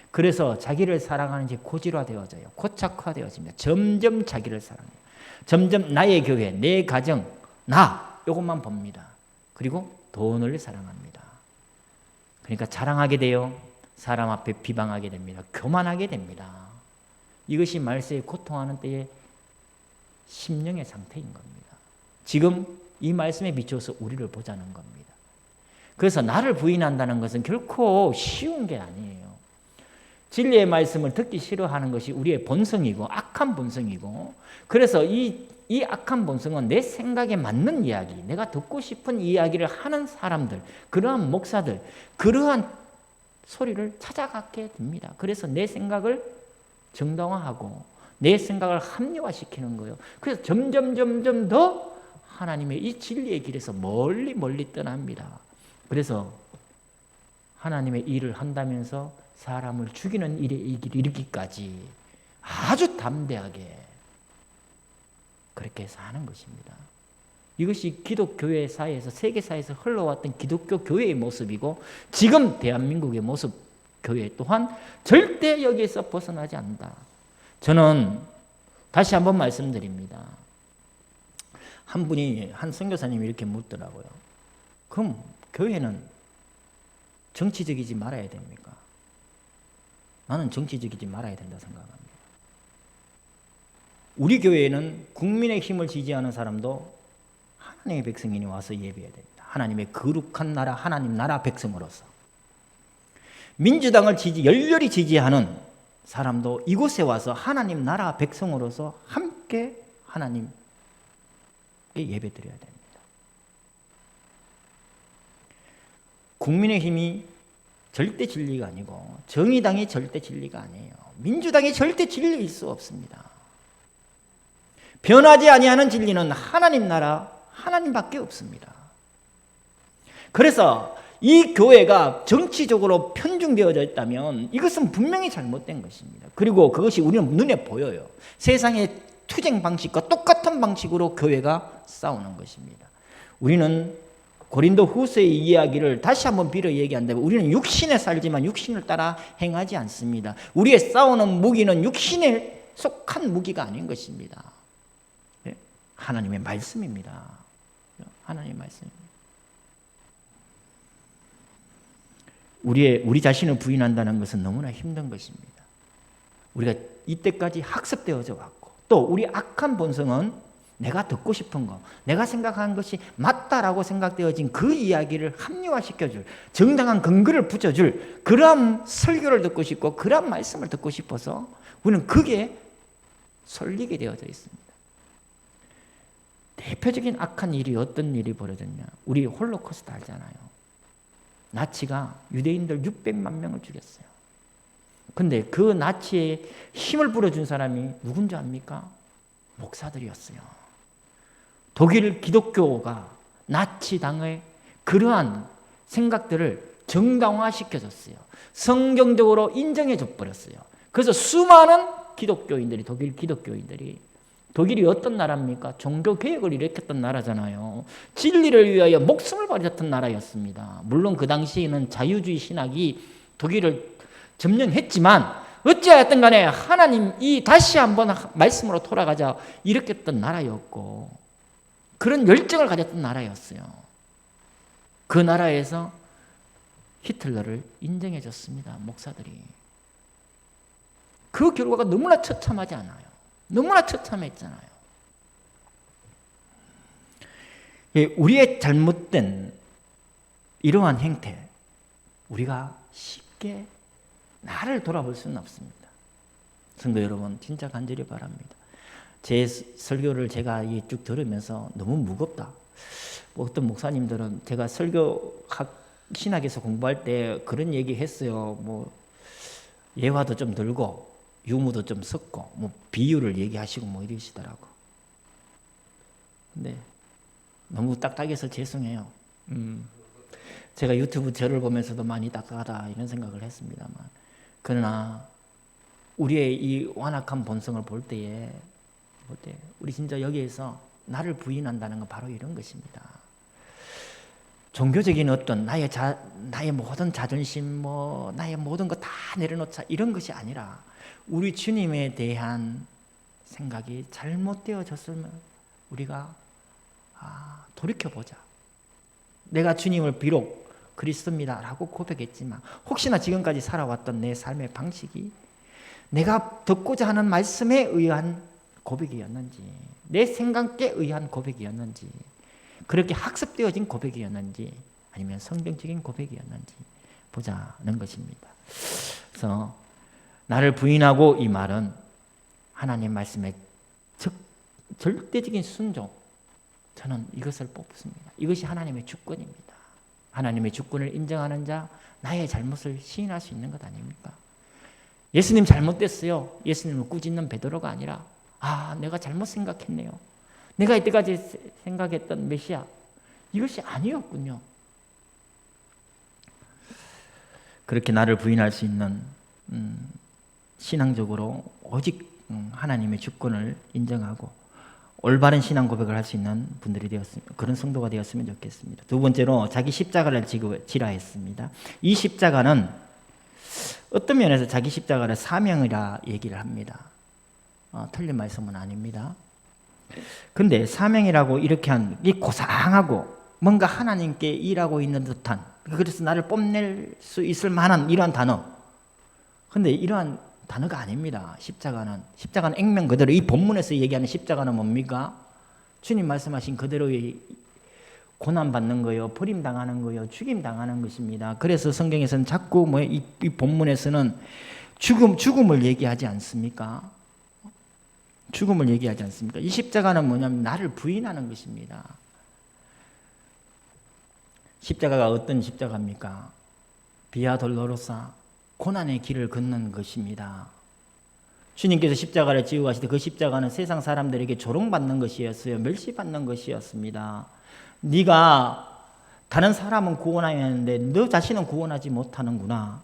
그래서 자기를 사랑하는 게 고질화되어져요. 고착화되어집니다. 점점 자기를 사랑해요. 점점 나의 교회, 내 가정, 이것만 봅니다. 그리고 돈을 사랑합니다. 그러니까 자랑하게 돼요. 사람 앞에 비방하게 됩니다. 교만하게 됩니다. 이것이 말세에 고통하는 때의 심령의 상태인 겁니다. 지금 이 말씀에 비추어서 우리를 보자는 겁니다. 그래서 나를 부인한다는 것은 결코 쉬운 게 아니에요. 진리의 말씀을 듣기 싫어하는 것이 우리의 본성이고 악한 본성이고, 그래서 이 악한 본성은 내 생각에 맞는 이야기, 내가 듣고 싶은 이야기를 하는 사람들, 그러한 목사들, 그러한 소리를 찾아가게 됩니다. 그래서 내 생각을 정당화하고 내 생각을 합리화시키는 거예요. 그래서 점점 더 하나님의 이 진리의 길에서 멀리 떠납니다. 그래서 하나님의 일을 한다면서 사람을 죽이는 일에 이르기까지 아주 담대하게 그렇게 사는 것입니다. 이것이 기독교회 사회에서, 세계사에서 흘러왔던 기독교 교회의 모습이고, 지금 대한민국의 모습, 교회 또한 절대 여기에서 벗어나지 않는다. 저는 다시 한번 말씀드립니다. 한 선교사님이 이렇게 묻더라고요. 그럼 교회는 정치적이지 말아야 됩니까? 나는 정치적이지 말아야 된다 생각합니다. 우리 교회에는 국민의 힘을 지지하는 사람도 하나님의 백성이니 와서 예배해야 됩니다. 하나님의 거룩한 나라, 하나님 나라 백성으로서. 민주당을 열렬히 지지하는 사람도 이곳에 와서 하나님 나라 백성으로서 함께 하나님께 예배드려야 됩니다. 국민의힘이 절대 진리가 아니고 정의당이 절대 진리가 아니에요. 민주당이 절대 진리일 수 없습니다. 변하지 아니하는 진리는 하나님 나라, 하나님밖에 없습니다. 그래서 이 교회가 정치적으로 편중되어져 있다면 이것은 분명히 잘못된 것입니다. 그리고 그것이 우리는 눈에 보여요. 세상의 투쟁 방식과 똑같은 방식으로 교회가 싸우는 것입니다. 우리는 고린도 후서의 이야기를 다시 한번 빌어 얘기한다면 우리는 육신에 살지만 육신을 따라 행하지 않습니다. 우리의 싸우는 무기는 육신에 속한 무기가 아닌 것입니다. 하나님의 말씀입니다. 하나님의 말씀입니다. 우리 자신을 부인한다는 것은 너무나 힘든 것입니다. 우리가 이때까지 학습되어져 왔고 또 우리 악한 본성은 내가 듣고 싶은 거, 내가 생각하는 것이 맞다라고 생각되어진 그 이야기를 합리화시켜줄, 정당한 근거를 붙여줄 그런 설교를 듣고 싶고 그런 말씀을 듣고 싶어서 우리는 그게 설리게 되어져 있습니다. 대표적인 악한 일이 어떤 일이 벌어졌냐? 우리 홀로코스트 알잖아요. 나치가 유대인들 600만 명을 죽였어요. 근데 그 나치에 힘을 불어준 사람이 누군지 압니까? 목사들이었어요. 독일 기독교가 나치당의 그러한 생각들을 정당화시켜줬어요. 성경적으로 인정해줘 버렸어요. 그래서 수많은 기독교인들이, 독일 기독교인들이, 독일이 어떤 나라입니까? 종교개혁을 일으켰던 나라잖아요. 진리를 위하여 목숨을 버렸던 나라였습니다. 물론 그 당시에는 자유주의 신학이 독일을 점령했지만 어찌하였든 간에 하나님이 다시 한번 말씀으로 돌아가자 일으켰던 나라였고 그런 열정을 가졌던 나라였어요. 그 나라에서 히틀러를 인정해줬습니다. 목사들이. 그 결과가 너무나 처참하지 않아요? 너무나 처참했잖아요. 우리의 잘못된 이러한 행태, 우리가 쉽게 나를 돌아볼 수는 없습니다. 성도 여러분, 진짜 간절히 바랍니다. 제 설교를 제가 쭉 들으면서 너무 무겁다. 어떤 목사님들은 제가 신학에서 공부할 때 그런 얘기 했어요. 예화도 좀 들고 유무도 좀 섞고 비유를 얘기하시고 이러시더라고. 근데 너무 딱딱해서 죄송해요. 제가 유튜브 저를 보면서도 많이 딱딱하다 이런 생각을 했습니다만, 그러나 우리의 이 완악한 본성을 볼 때 우리 진짜 여기에서 나를 부인한다는 건 바로 이런 것입니다. 종교적인 어떤 나의 모든 자존심, 나의 모든 거 다 내려놓자 이런 것이 아니라 우리 주님에 대한 생각이 잘못되어졌으면 우리가 돌이켜보자. 내가 주님을 비록 그리스도입니다라고 고백했지만 혹시나 지금까지 살아왔던 내 삶의 방식이 내가 듣고자 하는 말씀에 의한 고백이었는지, 내 생각에 의한 고백이었는지, 그렇게 학습되어진 고백이었는지, 아니면 성경적인 고백이었는지 보자는 것입니다. 그래서 나를 부인하고 이 말은 하나님 말씀의 절대적인 순종, 저는 이것을 뽑습니다. 이것이 하나님의 주권입니다. 하나님의 주권을 인정하는 자, 나의 잘못을 시인할 수 있는 것 아닙니까? 예수님 잘못됐어요. 예수님을 꾸짖는 베드로가 아니라 내가 잘못 생각했네요. 내가 이때까지 생각했던 메시아 이것이 아니었군요. 그렇게 나를 부인할 수 있는 신앙적으로 오직 하나님의 주권을 인정하고 올바른 신앙 고백을 할 수 있는 분들이 그런 성도가 되었으면 좋겠습니다. 두 번째로 자기 십자가를 지라 했습니다. 이 십자가는 어떤 면에서 자기 십자가를 사명이라 얘기를 합니다. 틀린 말씀은 아닙니다. 근데 사명이라고 이렇게 이 고상하고 뭔가 하나님께 일하고 있는 듯한, 그래서 나를 뽐낼 수 있을 만한 이러한 단어. 근데 이러한 단어가 아닙니다. 십자가는 액면 그대로 이 본문에서 얘기하는 십자가는 뭡니까? 주님 말씀하신 그대로의 고난받는 거요, 버림당하는 거요, 죽임당하는 것입니다. 그래서 성경에서는 자꾸 이 본문에서는 죽음을 얘기하지 않습니까? 죽음을 얘기하지 않습니까? 이 십자가는 뭐냐면 나를 부인하는 것입니다. 십자가가 어떤 십자가입니까? 비아 돌로로사, 고난의 길을 걷는 것입니다. 주님께서 십자가를 지고 가실 때 그 십자가는 세상 사람들에게 조롱받는 것이었어요. 멸시받는 것이었습니다. 네가 다른 사람은 구원하야 하는데 너 자신은 구원하지 못하는구나.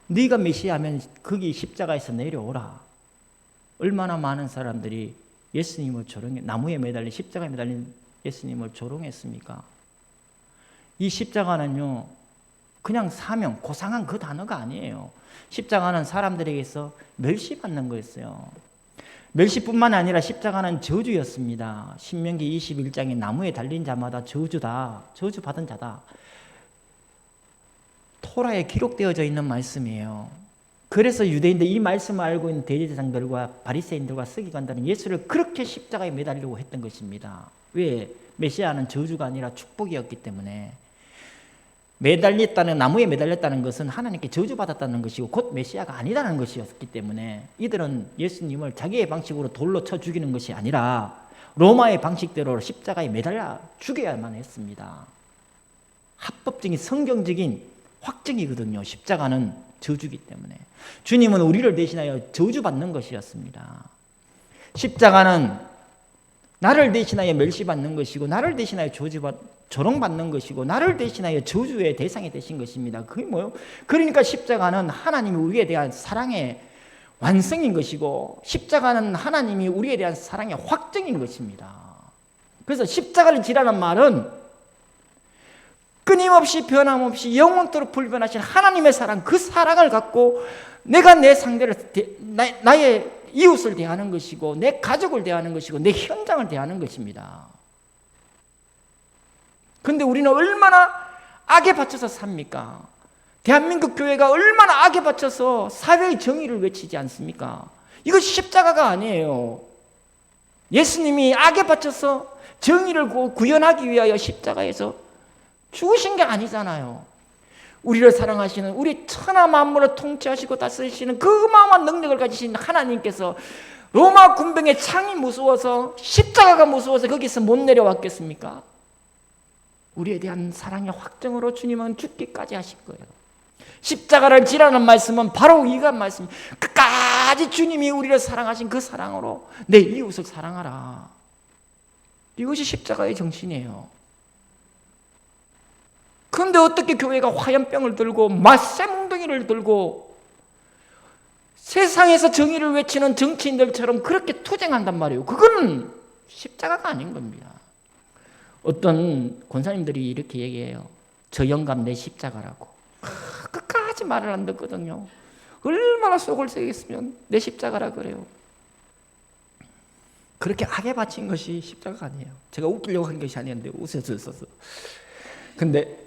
네가 메시아면 거기 십자가에서 내려오라. 얼마나 많은 사람들이 예수님을 나무에 매달린, 십자가에 매달린 예수님을 조롱했습니까? 이 십자가는요, 그냥 사명, 고상한 그 단어가 아니에요. 십자가는 사람들에게서 멸시받는 거였어요. 멸시뿐만 아니라 십자가는 저주였습니다. 신명기 21장에 나무에 달린 자마다 저주다, 저주받은 자다. 토라에 기록되어져 있는 말씀이에요. 그래서 유대인들 이 말씀을 알고 있는 대제사장들과 바리새인들과 서기관들은 예수를 그렇게 십자가에 매달리려고 했던 것입니다. 왜? 메시아는 저주가 아니라 축복이었기 때문에. 나무에 매달렸다는 것은 하나님께 저주받았다는 것이고 곧 메시아가 아니라는 것이었기 때문에 이들은 예수님을 자기의 방식으로 돌로 쳐 죽이는 것이 아니라 로마의 방식대로 십자가에 매달려 죽여야만 했습니다. 합법적인 성경적인 확정이거든요. 십자가는 저주기 때문에. 주님은 우리를 대신하여 저주받는 것이었습니다. 십자가는 나를 대신하여 멸시받는 것이고 나를 대신하여 조롱받는 것이고 나를 대신하여 저주의 대상이 되신 것입니다. 그게 뭐예요? 그러니까 십자가는 하나님이 우리에 대한 사랑의 완성인 것이고 십자가는 하나님이 우리에 대한 사랑의 확정인 것입니다. 그래서 십자가를 지라는 말은 끊임없이 변함없이 영원토록 불변하신 하나님의 사랑, 그 사랑을 갖고 내가 내 상대를 나의 이웃을 대하는 것이고 내 가족을 대하는 것이고 내 현장을 대하는 것입니다. 그런데 우리는 얼마나 악에 받쳐서 삽니까? 대한민국 교회가 얼마나 악에 받쳐서 사회의 정의를 외치지 않습니까? 이것이 십자가가 아니에요. 예수님이 악에 받쳐서 정의를 구현하기 위하여 십자가에서 죽으신 게 아니잖아요. 우리를 사랑하시는, 우리 천하 만물을 통치하시고 다스리시는 그 어마어마한 능력을 가지신 하나님께서 로마 군병의 창이 무서워서, 십자가가 무서워서 거기서 못 내려왔겠습니까? 우리에 대한 사랑의 확정으로 주님은 죽기까지 하신 거예요. 십자가를 지라는 말씀은 바로 이가 말씀. 끝까지 주님이 우리를 사랑하신 그 사랑으로 내 이웃을 사랑하라. 이것이 십자가의 정신이에요. 그런데 어떻게 교회가 화염병을 들고 맞쇠몽둥이를 들고 세상에서 정의를 외치는 정치인들처럼 그렇게 투쟁한단 말이에요. 그건 십자가가 아닌 겁니다. 어떤 권사님들이 이렇게 얘기해요. 저 영감 내 십자가라고. 끝까지 말을 안 듣거든요. 얼마나 속을 새겼으면 내 십자가라 그래요. 그렇게 악에 바친 것이 십자가가 아니에요. 제가 웃기려고 한 것이 아니었는데 웃어서 있어서. 근데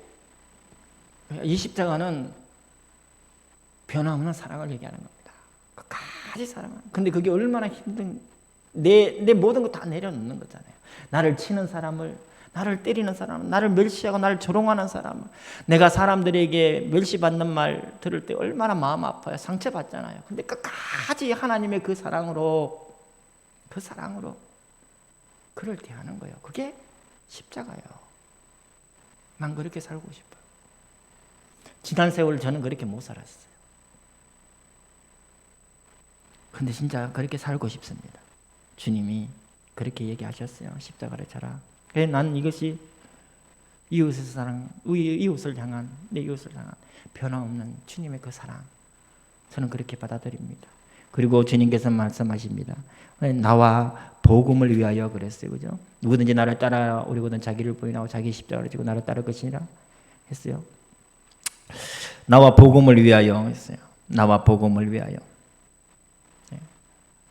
이 십자가는 변함없는 사랑을 얘기하는 겁니다. 끝까지 사랑하는. 근데 그게 얼마나 힘든, 내 모든 거 다 내려놓는 거잖아요. 나를 치는 사람을, 나를 때리는 사람을, 나를 멸시하고 나를 조롱하는 사람을, 내가 사람들에게 멸시받는 말 들을 때 얼마나 마음 아파요. 상처받잖아요. 근데 끝까지 하나님의 그 사랑으로 그를 대하는 거예요. 그게 십자가예요. 난 그렇게 살고 싶어요. 지난 세월 저는 그렇게 못 살았어요. 근데 진짜 그렇게 살고 싶습니다. 주님이 그렇게 얘기하셨어요. 십자가를 자라. 그래서 난 이것이 이웃을 향한, 내 이웃을 향한 변함없는 주님의 그 사랑, 저는 그렇게 받아들입니다. 그리고 주님께서 말씀하십니다. 나와 복음을 위하여 그랬어요. 그죠? 누구든지 나를 따라오려거든 자기를 부인하고 자기 십자가를 지고 나를 따를 것이니라 했어요. 나와 복음을 위하여 했어요. 나와 복음을 위하여. 네.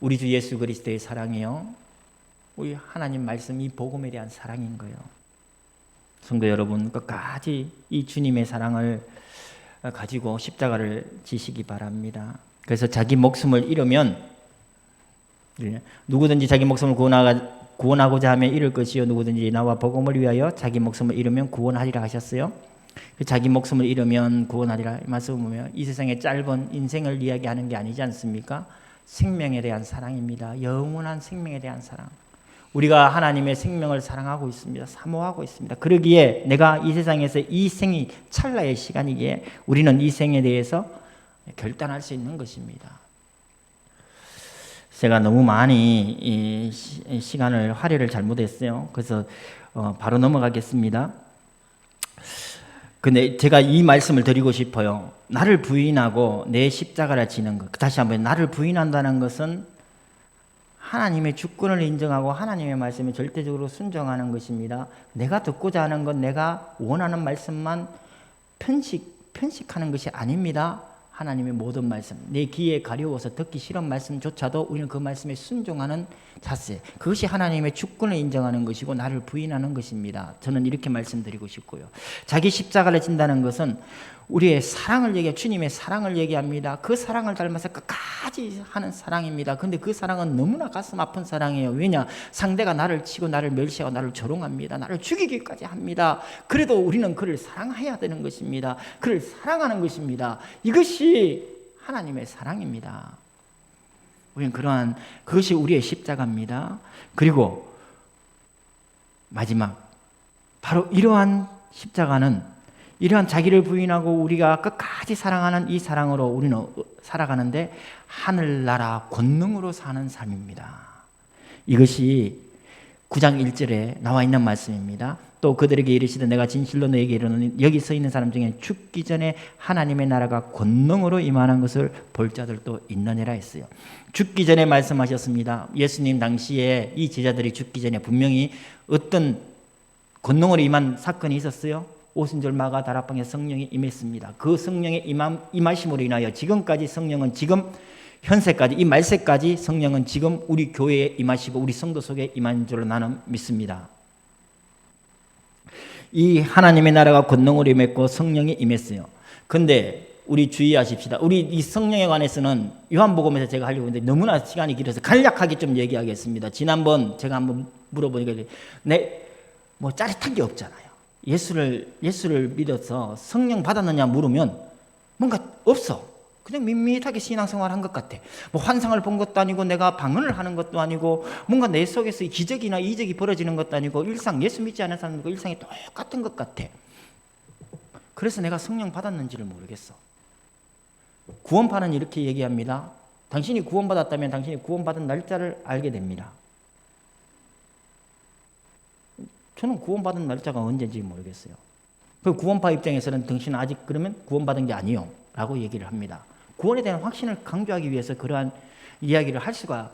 우리 주 예수 그리스도의 사랑이요, 우리 하나님 말씀 이 복음에 대한 사랑인 거예요. 성도 여러분, 끝까지 이 주님의 사랑을 가지고 십자가를 지시기 바랍니다. 그래서 자기 목숨을 잃으면, 누구든지 자기 목숨을 구원하고자 하면 잃을 것이요, 누구든지 나와 복음을 위하여 자기 목숨을 잃으면 구원하리라 하셨어요. 자기 목숨을 잃으면 구원하리라 이 말씀을 보면 이 세상의 짧은 인생을 이야기하는 게 아니지 않습니까? 생명에 대한 사랑입니다. 영원한 생명에 대한 사랑. 우리가 하나님의 생명을 사랑하고 있습니다. 사모하고 있습니다. 그러기에 내가 이 세상에서 이 생이 찰나의 시간이기에 우리는 이 생에 대해서 결단할 수 있는 것입니다. 제가 너무 많이 이 시간을 할애를 잘못했어요. 그래서 바로 넘어가겠습니다. 근데 제가 이 말씀을 드리고 싶어요. 나를 부인하고 내 십자가를 지는 것. 다시 한번, 나를 부인한다는 것은 하나님의 주권을 인정하고 하나님의 말씀에 절대적으로 순종하는 것입니다. 내가 듣고자 하는 건, 내가 원하는 말씀만 편식하는 것이 아닙니다. 하나님의 모든 말씀, 내 귀에 가려워서 듣기 싫은 말씀조차도 우리는 그 말씀에 순종하는 자세, 그것이 하나님의 주권을 인정하는 것이고 나를 부인하는 것입니다. 저는 이렇게 말씀드리고 싶고요. 자기 십자가를 진다는 것은 우리의 사랑을 얘기해, 주님의 사랑을 얘기합니다. 그 사랑을 닮아서 끝까지 하는 사랑입니다. 근데 그 사랑은 너무나 가슴 아픈 사랑이에요. 왜냐? 상대가 나를 치고 나를 멸시하고 나를 조롱합니다. 나를 죽이기까지 합니다. 그래도 우리는 그를 사랑해야 되는 것입니다. 그를 사랑하는 것입니다. 이것이 하나님의 사랑입니다. 우리는 그것이 우리의 십자가입니다. 그리고 마지막, 바로 이러한 십자가는, 이러한 자기를 부인하고 우리가 끝까지 사랑하는 이 사랑으로 우리는 살아가는데 하늘나라 권능으로 사는 삶입니다. 이것이 9장 1절에 나와 있는 말씀입니다. 또 그들에게 이르시되 내가 진실로 너에게 이르노니 여기 서 있는 사람 중에 죽기 전에 하나님의 나라가 권능으로 임하는 것을 볼 자들도 있느니라 했어요. 죽기 전에 말씀하셨습니다. 예수님 당시에 이 제자들이 죽기 전에 분명히 어떤 권능으로 임한 사건이 있었어요. 오순절 마가 다락방에 성령이 임했습니다. 그 성령의 임하심으로 인하여 지금까지 성령은, 지금 현세까지, 이 말세까지 성령은 지금 우리 교회에 임하시고 우리 성도 속에 임한 줄로 나는 믿습니다. 이 하나님의 나라가 권능으로 임했고 성령이 임했어요. 근데 우리 주의하십시다. 우리 이 성령에 관해서는 요한복음에서 제가 하려고 했는데 너무나 시간이 길어서 간략하게 좀 얘기하겠습니다. 지난번 제가 한번 물어보니까 뭐 짜릿한 게 없잖아요. 예수를 믿어서 성령 받았느냐 물으면 뭔가 없어. 그냥 밋밋하게 신앙생활 한 것 같아. 뭐 환상을 본 것도 아니고 내가 방언을 하는 것도 아니고 뭔가 내 속에서 기적이나 이적이 벌어지는 것도 아니고 일상, 예수 믿지 않는 사람들과 일상이 똑같은 것 같아. 그래서 내가 성령 받았는지를 모르겠어. 구원파는 이렇게 얘기합니다. 당신이 구원받았다면 당신이 구원받은 날짜를 알게 됩니다. 저는 구원받은 날짜가 언제인지 모르겠어요. 그 구원파 입장에서는 당신은 아직 그러면 구원받은 게 아니요 라고 얘기를 합니다. 구원에 대한 확신을 강조하기 위해서 그러한 이야기를 할 수가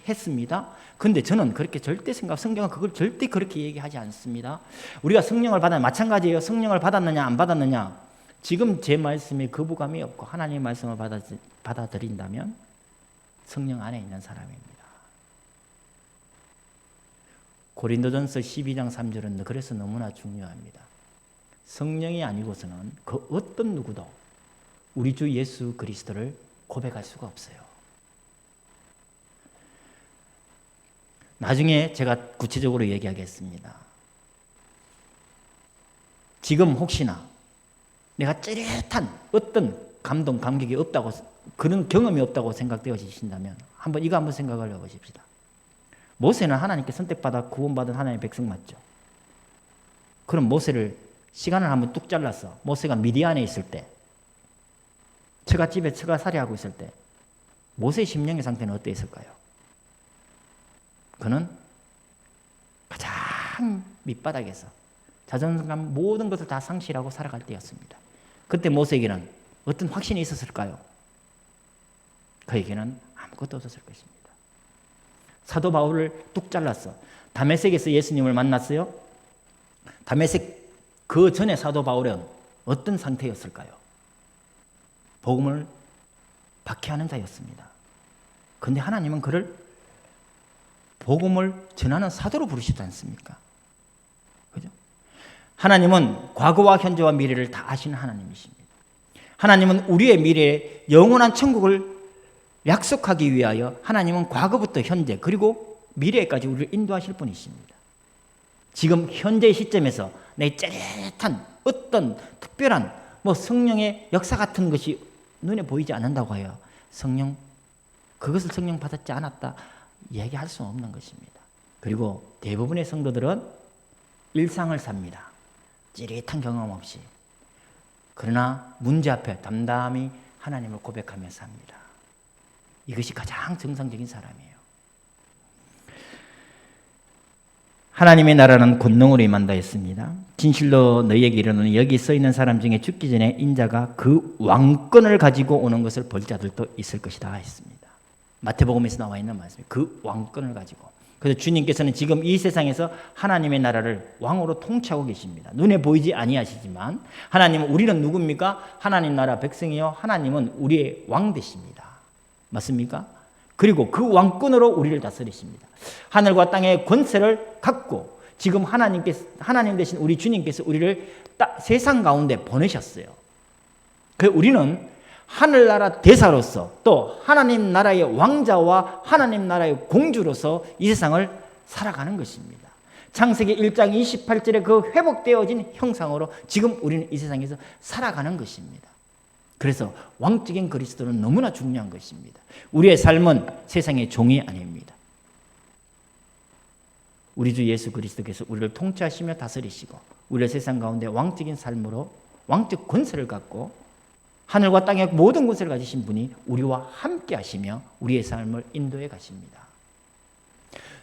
했습니다. 근데 저는 그렇게 절대 성경은 그걸 절대 그렇게 얘기하지 않습니다. 우리가 성령을 받아, 마찬가지예요. 성령을 받았느냐 안 받았느냐, 지금 제 말씀에 거부감이 없고 하나님의 말씀을 받아들인다면 성령 안에 있는 사람입니다. 고린도전서 12장 3절은 그래서 너무나 중요합니다. 성령이 아니고서는 그 어떤 누구도 우리 주 예수 그리스도를 고백할 수가 없어요. 나중에 제가 구체적으로 얘기하겠습니다. 지금 혹시나 내가 찌릿한 어떤 감동, 감격이 없다고, 그런 경험이 없다고 생각되어지신다면 이거 한번 생각을 해보십시다. 모세는 하나님께 선택받아 구원받은 하나님의 백성 맞죠? 그럼 모세를 시간을 한번 뚝 잘랐어. 모세가 미디안에 있을 때, 처갓집에 처가살이하고 있을 때 모세의 심령의 상태는 어땠을까요? 그는 가장 밑바닥에서 자존감 모든 것을 다 상실하고 살아갈 때였습니다. 그때 모세에게는 어떤 확신이 있었을까요? 그에게는 아무것도 없었을 것입니다. 사도 바울을 뚝 잘랐어. 다메섹에서 예수님을 만났어요. 다메섹 그 전에 사도 바울은 어떤 상태였을까요? 복음을 박해하는 자였습니다. 근데 하나님은 그를 복음을 전하는 사도로 부르시지 않습니까? 그죠? 하나님은 과거와 현재와 미래를 다 아시는 하나님이십니다. 하나님은 우리의 미래에 영원한 천국을 약속하기 위하여 하나님은 과거부터 현재 그리고 미래까지 우리를 인도하실 분이십니다. 지금 현재 시점에서 내 짜릿한 어떤 특별한 성령의 역사 같은 것이 눈에 보이지 않는다고 해요. 그것을 성령 받았지 않았다 얘기할 수 없는 것입니다. 그리고 대부분의 성도들은 일상을 삽니다. 찌릿한 경험 없이. 그러나 문제 앞에 담담히 하나님을 고백하며 삽니다. 이것이 가장 정상적인 사람이에요. 하나님의 나라는 권능으로 임한다 했습니다. 진실로 너희에게 이르노니 여기 서 있는 사람 중에 죽기 전에 인자가 그 왕권을 가지고 오는 것을 볼 자들도 있을 것이다 했습니다. 마태복음에서 나와 있는 말씀이에요. 그 왕권을 가지고. 그래서 주님께서는 지금 이 세상에서 하나님의 나라를 왕으로 통치하고 계십니다. 눈에 보이지 아니하시지만 하나님은 우리는 누굽니까? 하나님 나라 백성이요 하나님은 우리의 왕 되십니다. 맞습니까? 그리고 그 왕권으로 우리를 다스리십니다. 하늘과 땅의 권세를 갖고 지금 하나님 대신 우리 주님께서 우리를 세상 가운데 보내셨어요. 그래서 우리는 하늘나라 대사로서 또 하나님 나라의 왕자와 하나님 나라의 공주로서 이 세상을 살아가는 것입니다. 창세기 1장 28절에 그 회복되어진 형상으로 지금 우리는 이 세상에서 살아가는 것입니다. 그래서 왕적인 그리스도는 너무나 중요한 것입니다. 우리의 삶은 세상의 종이 아닙니다. 우리 주 예수 그리스도께서 우리를 통치하시며 다스리시고 우리를 세상 가운데 왕적인 삶으로 왕적 권세를 갖고 하늘과 땅의 모든 권세를 가지신 분이 우리와 함께 하시며 우리의 삶을 인도해 가십니다.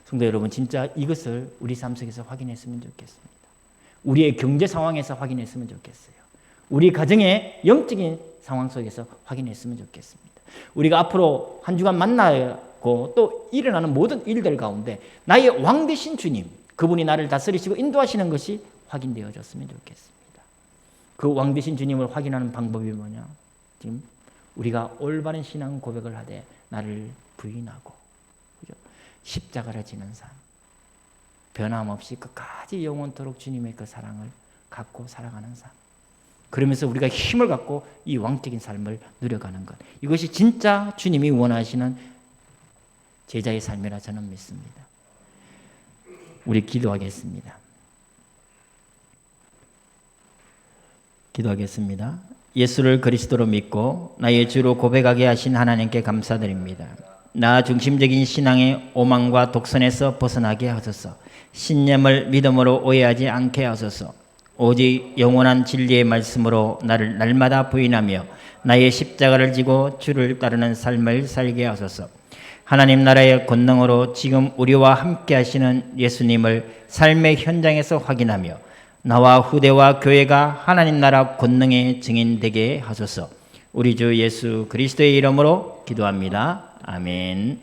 성도 여러분, 진짜 이것을 우리 삶 속에서 확인했으면 좋겠습니다. 우리의 경제 상황에서 확인했으면 좋겠어요. 우리 가정의 영적인 상황 속에서 확인했으면 좋겠습니다. 우리가 앞으로 한 주간 만나고 또 일어나는 모든 일들 가운데 나의 왕 되신 주님, 그분이 나를 다스리시고 인도하시는 것이 확인되어졌으면 좋겠습니다. 그 왕 되신 주님을 확인하는 방법이 뭐냐? 지금 우리가 올바른 신앙 고백을 하되 나를 부인하고 그죠? 십자가를 지는 삶, 변함없이 끝까지 영원토록 주님의 그 사랑을 갖고 살아가는 삶, 그러면서 우리가 힘을 갖고 이 왕적인 삶을 누려가는 것, 이것이 진짜 주님이 원하시는 제자의 삶이라 저는 믿습니다. 우리 기도하겠습니다. 기도하겠습니다. 예수를 그리스도로 믿고 나의 주로 고백하게 하신 하나님께 감사드립니다. 나 중심적인 신앙의 오만과 독선에서 벗어나게 하소서. 신념을 믿음으로 오해하지 않게 하소서. 오직 영원한 진리의 말씀으로 나를 날마다 부인하며 나의 십자가를 지고 주를 따르는 삶을 살게 하소서. 하나님 나라의 권능으로 지금 우리와 함께 하시는 예수님을 삶의 현장에서 확인하며 나와 후대와 교회가 하나님 나라 권능의 증인되게 하소서. 우리 주 예수 그리스도의 이름으로 기도합니다. 아멘.